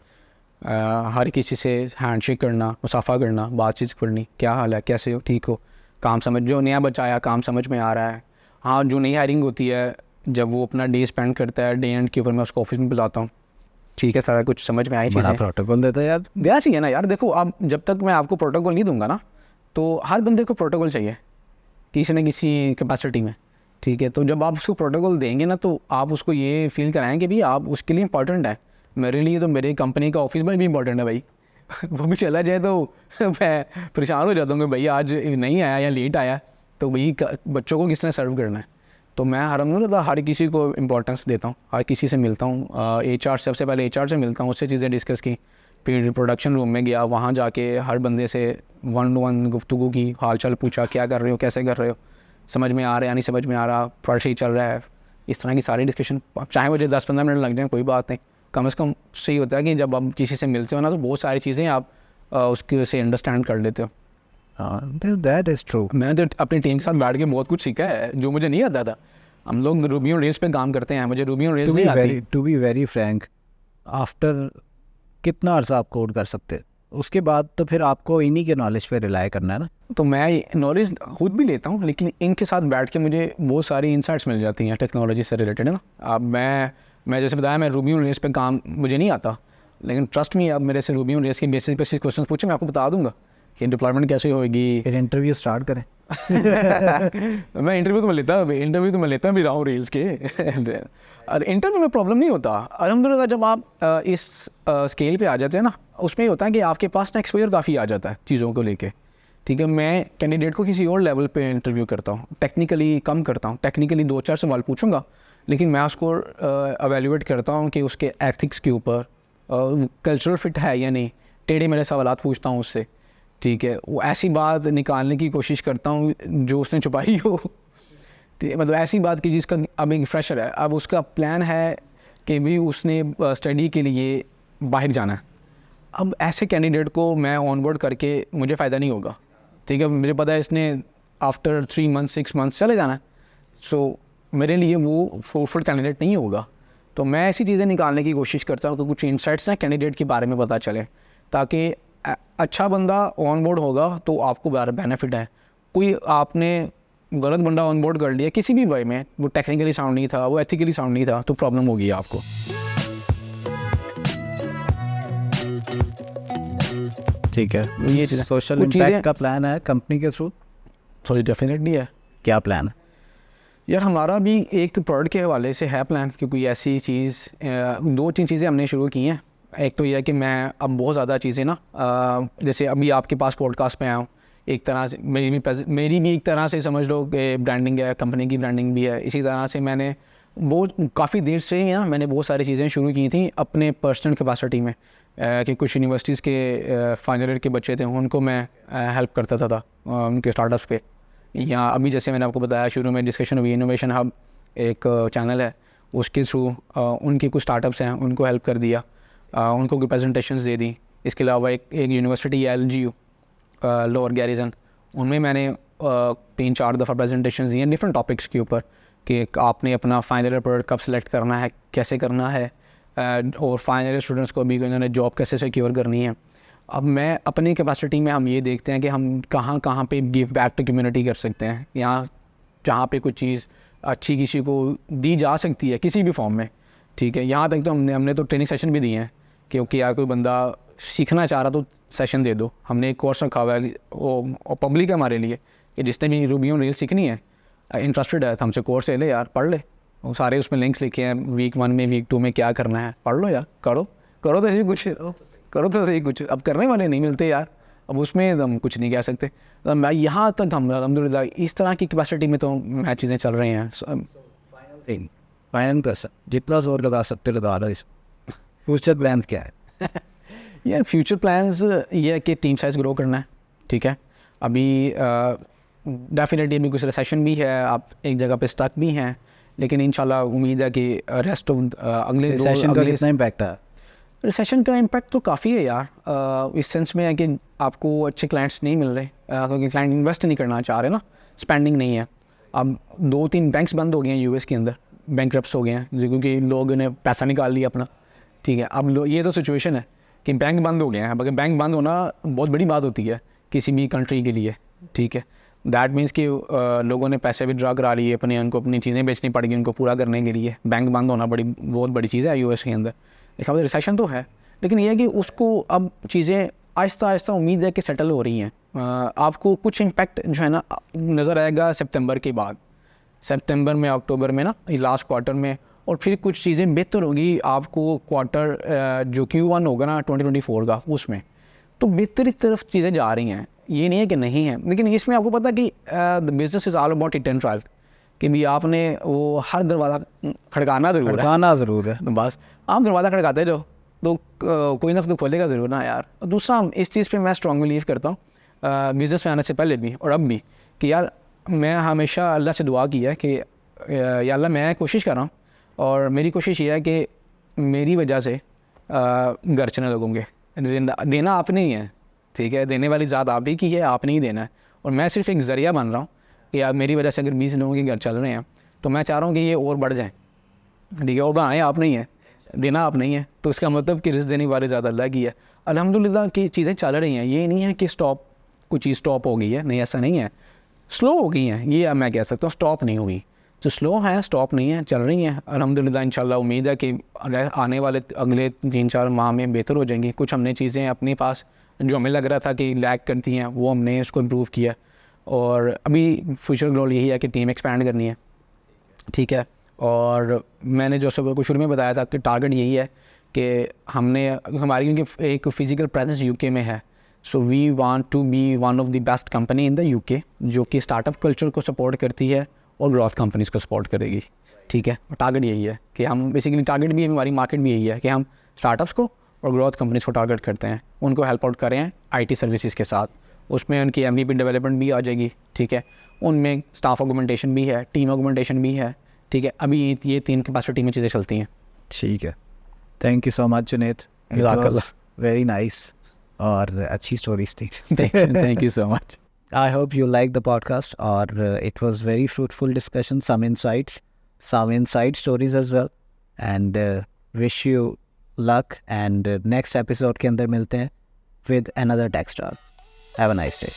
S1: हर किसी से हैंडशेक करना, मुसाफा करना, बातचीत करनी, क्या हाल है, कैसे हो, ठीक हो, काम समझ, जो नया बच्चा आया काम समझ में आ रहा है। हाँ, जो नई हायरिंग होती है, जब वो अपना डे स्पेंड करता है, डे एंड के ऊपर मैं उसको ऑफिस में बुलाता हूँ, ठीक है, सारा कुछ समझ में आई चीज़ें।
S2: प्रोटोकॉल देता है यार,
S1: देना चाहिए ना यार। देखो, आप जब तक मैं आपको प्रोटोकॉल नहीं दूंगा ना, तो हर बंदे को प्रोटोकॉल चाहिए किसी न किसी कैपेसिटी में, ठीक है। तो जब आप उसको प्रोटोकॉल देंगे ना, तो आप उसको ये फील कराएं कि भाई आप उसके लिए इंपॉर्टेंट है। मेरे लिए तो मेरी कंपनी का ऑफिस में भी इंपॉर्टेंट है भाई। वो भी चला जाए तो मैं परेशान हो जाता हूँ कि भाई आज नहीं आया या लेट आया, तो भाई बच्चों को किसने सर्व करना है। तो मैं हर किसी को इंपॉर्टेंस देता हूँ, हर किसी से मिलता हूँ। HR सबसे पहले HR से मिलता हूँ, उससे चीज़ें डिस्कस की, फिर प्रोडक्शन रूम में गया, वहाँ जाके हर बंदे से 1-on-1 गुफ्तगू की, हाल चाल पूछा, क्या कर रहे हो, कैसे कर रहे हो, समझ में आ रहा है या नहीं समझ में आ रहा, पढ़ सही चल रहा है, इस तरह की सारी डिस्कशन। चाहे मुझे 10-15 मिनट लग जाए, कोई बात नहीं, कम से कम सही होता है कि जब आप किसी से मिलते हो ना, तो बहुत सारी चीज़ें आप उसके से अंडरस्टैंड कर लेते हो।
S2: That is true.
S1: मैंने तो अपनी टीम के साथ बैठ के बहुत कुछ सीखा है जो मुझे नहीं आता था। हम लोग रूबी ऑन रेल्स पे काम करते हैं, मुझे रूबी ऑन रेल्स नहीं आती।
S2: To be very frank, after कितना अर्सा आप कोड कर सकते हैं, उसके बाद तो फिर आपको इन्हीं के नॉलेज पे रिलाई करना है ना।
S1: तो मैं नॉलेज खुद भी लेता हूँ, लेकिन इनके साथ बैठ के मुझे बहुत सारी इंसाइट्स मिल जाती हैं टेक्नोलॉजी से रिलेटेड, है ना। अब मैं जैसे बताया, मैं रूबी ऑन रेल्स पे काम मुझे नहीं आता, लेकिन ट्रस्ट मी, अब मेरे से रूबी ऑन रेल्स के बेसिस पे क्वेश्चन पूछे, मैं आपको बता दूंगा कि डिप्लॉयमेंट कैसे होगी।
S2: फिर इंटरव्यू स्टार्ट करें।
S1: मैं इंटरव्यू तो मैं लेता भी रहा हूँ रेल्स के। और इंटरव्यू में प्रॉब्लम नहीं होता अल्हम्दुलिल्लाह। जब आप इस स्केल पे आ जाते हैं ना, उसमें होता है कि आपके पास ना एक्सपोजर काफ़ी आ जाता है चीज़ों को लेके, ठीक है। मैं कैंडिडेट को किसी और लेवल पे इंटरव्यू करता हूँ, टेक्निकली कम करता हूँ, टेक्निकली 2-4 सवाल पूछूंगा, लेकिन मैं उसको एवेल्यूएट करता हूँ कि उसके एथिक्स के ऊपर कल्चरल फिट है या नहीं। टेढ़े मेरे सवालात पूछता हूँ उससे, ठीक है। वो ऐसी बात निकालने की कोशिश करता हूँ जो उसने छुपाई हो, मतलब ऐसी बात की जिसका अब एक फ्रेशर है, अब उसका प्लान है कि भी उसने स्टडी के लिए बाहर जाना है। अब ऐसे कैंडिडेट को मैं ऑनबोर्ड करके मुझे फ़ायदा नहीं होगा, ठीक है। मुझे पता है इसने आफ्टर 3 मंथ 6 मंथ्स चले जाना है, सो मेरे लिए वो फ्रूटफुल कैंडिडेट नहीं होगा। तो मैं ऐसी चीज़ें निकालने की कोशिश करता हूँ कि कुछ इंसाइट्स ना कैंडिडेट के बारे में पता चले, ताकि अच्छा बंदा ऑनबोर्ड होगा तो आपको बेनिफिट है। कोई आपने गलत बंदा ऑनबोर्ड कर लिया किसी भी वे में, वो टेक्निकली साउंड नहीं था, वो एथिकली साउंड नहीं था, तो प्रॉब्लम होगी आपको।
S2: ठीक है,
S1: ये चीज़ है।
S2: सोशल
S1: कुछ चीज़ें-
S2: इम्पैक्ट का प्लान है कंपनी के थ्रू?
S1: सॉरी, डेफिनेटली है।
S2: क्या प्लान है?
S1: यार हमारा भी एक प्रोडक्ट के हवाले से है प्लान कि कोई ऐसी चीज़, 2-3 चीज़ें हमने शुरू की हैं। एक तो यह है कि मैं अब बहुत ज़्यादा चीज़ें ना, जैसे अभी आपके पास पॉडकास्ट में आया हूँ, एक तरह से मेरी भी एक तरह से समझ लो कि ब्रांडिंग है, कंपनी की ब्रांडिंग भी है। इसी तरह से मैंने बहुत काफ़ी देर से ही ना मैंने बहुत सारी चीज़ें शुरू की थी अपने पर्सनल कैपेसिटी में, कि कुछ यूनिवर्सिटीज़ के फाइनल ईयर के बच्चे थे, उनको मैं हेल्प करता था उनके स्टार्टअप्स पे। या अभी जैसे मैंने आपको बताया शुरू में डिस्कशन हुई, इनोवेशन हब एक चैनल है, उसके थ्रू उनके कुछ स्टार्टअप्स हैं उनको हेल्प कर दिया, उनको कोई प्रेजेंटेशंस दे दी। इसके अलावा एक यूनिवर्सिटी है LGU लोअर गैरिजन, उनमें मैंने 3-4 दफ़ा प्रेजेंटेशंस दी हैं डिफरेंट टॉपिक्स के ऊपर, कि आपने अपना फाइनल ईयर प्रोडक्ट कब सेलेक्ट करना है, कैसे करना है, और फाइनल ईयर स्टूडेंट्स को भी उन्होंने जॉब कैसे सिक्योर करनी है। अब मैं अपनी कैपेसिटी में हम ये देखते हैं कि हम कहाँ कहाँ पे गिव बैक टू कम्युनिटी कर सकते हैं, यहाँ जहाँ पे कुछ चीज़ अच्छी किसी को दी जा सकती है किसी भी फॉर्म में, ठीक है। यहाँ तक तो हमने तो ट्रेनिंग सेशन भी दिए हैं, क्योंकि यार कोई बंदा सीखना चाह रहा तो सेशन दे दो। हमने एक कोर्स रखा हुआ है, वो पब्लिक है हमारे लिए, कि जिसने भी रूबी ऑन रेल्स सीखनी है, इंटरेस्टेड है तो हमसे कोर्स ले ले यार, पढ़ ले। वो सारे उसमें लिंक्स लिखे हैं, वीक 1 में वीक 2 में क्या करना है, पढ़ लो यार, करो तो सही कुछ, करो तो सही कुछ। अब करने वाले नहीं मिलते यार, अब उसमें हम कुछ नहीं कह सकते। तो मैं यहाँ तक हम अल्हम्दुलिल्लाह इस तरह की कैपेसिटी में तो मैं चीज़ें चल रही हैं।
S2: फाइनल क्वेश्चन, जितना जोर लगा सकते लगा रहा, इस फ्यूचर प्लान क्या है?
S1: यार फ्यूचर प्लान्स ये है कि टीम साइज़ ग्रो करना है, ठीक है। अभी डेफिनेटली अभी कुछ रिसेशन भी है, आप एक जगह पे स्टक भी हैं, लेकिन इंशाल्लाह उम्मीद है कि रेस्ट ऑफ अगले
S2: रिसेशन का कितना इम्पैक्ट है?
S1: रिसेशन का इम्पैक्ट तो काफ़ी है यार, इस सेंस में है कि आपको अच्छे क्लाइंट्स नहीं मिल रहे, क्योंकि क्लाइंट इन्वेस्ट नहीं करना चाह रहे ना, स्पेंडिंग नहीं है। अब 2-3 बैंक्स बंद हो गए हैं US के अंदर, बैंकरप्ट्स हो गए हैं, क्योंकि लोगों ने पैसा निकाल लिया अपना, ठीक है। अब ये तो सिचुएशन है कि बैंक बंद हो गए हैं। अब अगर बैंक बंद होना बहुत बड़ी बात होती है किसी भी कंट्री के लिए, ठीक है। दैट मीन्स कि लोगों ने पैसे भी ड्रा करा लिए अपने, उनको अपनी चीज़ें बेचनी पड़ेगी उनको पूरा करने के लिए। बैंक बंद होना बहुत बड़ी चीज़ है US के अंदर। एक हमारे रिसेशन तो है, लेकिन यह है कि उसको अब चीज़ें आहिस्ता आहिस्ता उम्मीद है कि सेटल हो रही हैं। आपको कुछ इम्पैक्ट जो है ना नज़र आएगा सितंबर के बाद, सितंबर में अक्टूबर में ना, लास्ट क्वार्टर में, और फिर कुछ चीज़ें बेहतर होगी आपको क्वार्टर जो Q1 होगा ना 2024 का, उसमें तो बेहतरी तरफ चीज़ें जा रही हैं। ये नहीं है कि नहीं है, लेकिन इसमें आपको पता है कि the business is all about hit and trial, कि भी आपने वो हर दरवाज़ा खड़काना ज़रूर है, तो बस आप दरवाज़ा खड़काते जाओ तो कोई ना तो खोलेगा ज़रूर ना यार। और दूसरा, इस चीज़ पे मैं स्ट्रॉन्ग बिलीव करता हूँ, बिज़नेस में आने से पहले भी और अब भी, कि यार मैं हमेशा अल्लाह से दुआ की है कि या अल्लाह मैं कोशिश कर रहा हूँ, और मेरी कोशिश ये है कि मेरी वजह से घर चलने लगोगे। देना आपने ही है, ठीक है, देने वाली ज़ात आप ही की है, आपने ही देना है, और मैं सिर्फ एक ज़रिया बन रहा हूँ कि यार मेरी वजह से अगर 20 लोगों के घर चल रहे हैं, तो मैं चाह रहा हूँ कि ये और बढ़ जाएँ, ठीक है। और बढ़ाएँ आप नहीं है, देना आप नहीं है, तो इसका मतलब कि रिस्क देने वाली ज़्यादा अल्लाह की है। अल्हम्दुलिल्लाह की चीज़ें चल रही हैं, ये नहीं है कि कोई चीज़ स्टॉप हो गई है, नहीं, ऐसा नहीं है। स्लो हो गई हैं, ये मैं कह सकता हूँ, स्टॉप नहीं हुई। जो स्लो है, स्टॉप नहीं है, चल रही हैं अल्हम्दुलिल्लाह। इंशाल्लाह उम्मीद है कि आने वाले अगले 3-4 माह में बेहतर हो जाएंगी। कुछ हमने चीज़ें अपने पास जो हमें लग रहा था कि लैग करती हैं, वो हमने इसको इम्प्रूव किया, और अभी फ्यूचर गोल यही है कि टीम एक्सपैंड करनी है, ठीक है। और मैंने जो सब कुछ शुरू में बताया था कि टारगेट यही है कि हमारी क्योंकि एक फ़िज़िकल प्रेजेंस UK में है, so we want to be one of the best company in the UK, जो कि स्टार्टअप कल्चर को सपोर्ट करती है और ग्रोथ कंपनीज़ को सपोर्ट करेगी, ठीक है। टारगेट यही है कि हम बेसिकली, टारगेट भी हमारी मार्केट भी यही है कि हम स्टार्टअप्स को और ग्रोथ कंपनीज़ को टारगेट करते हैं, उनको हेल्प आउट करें IT सर्विसेज के साथ, उसमें उनकी MVP डेवलपमेंट भी आ जाएगी, ठीक है, उनमें स्टाफ ऑगमेंटेशन भी है, टीम ऑगमेंटेशन भी है, ठीक है। अभी ये 3 कैपेसिटी में चीज़ें चलती हैं।
S2: ठीक है, thank you so much Junaid, it was very nice और अच्छी स्टोरीज थी।
S1: Thank you so much.
S2: I hope you liked the podcast, or it was very fruitful discussion, some insights, some inside stories as well, and wish you luck. And next episode के अंदर मिलते हैं with another Techstar. Have a nice day.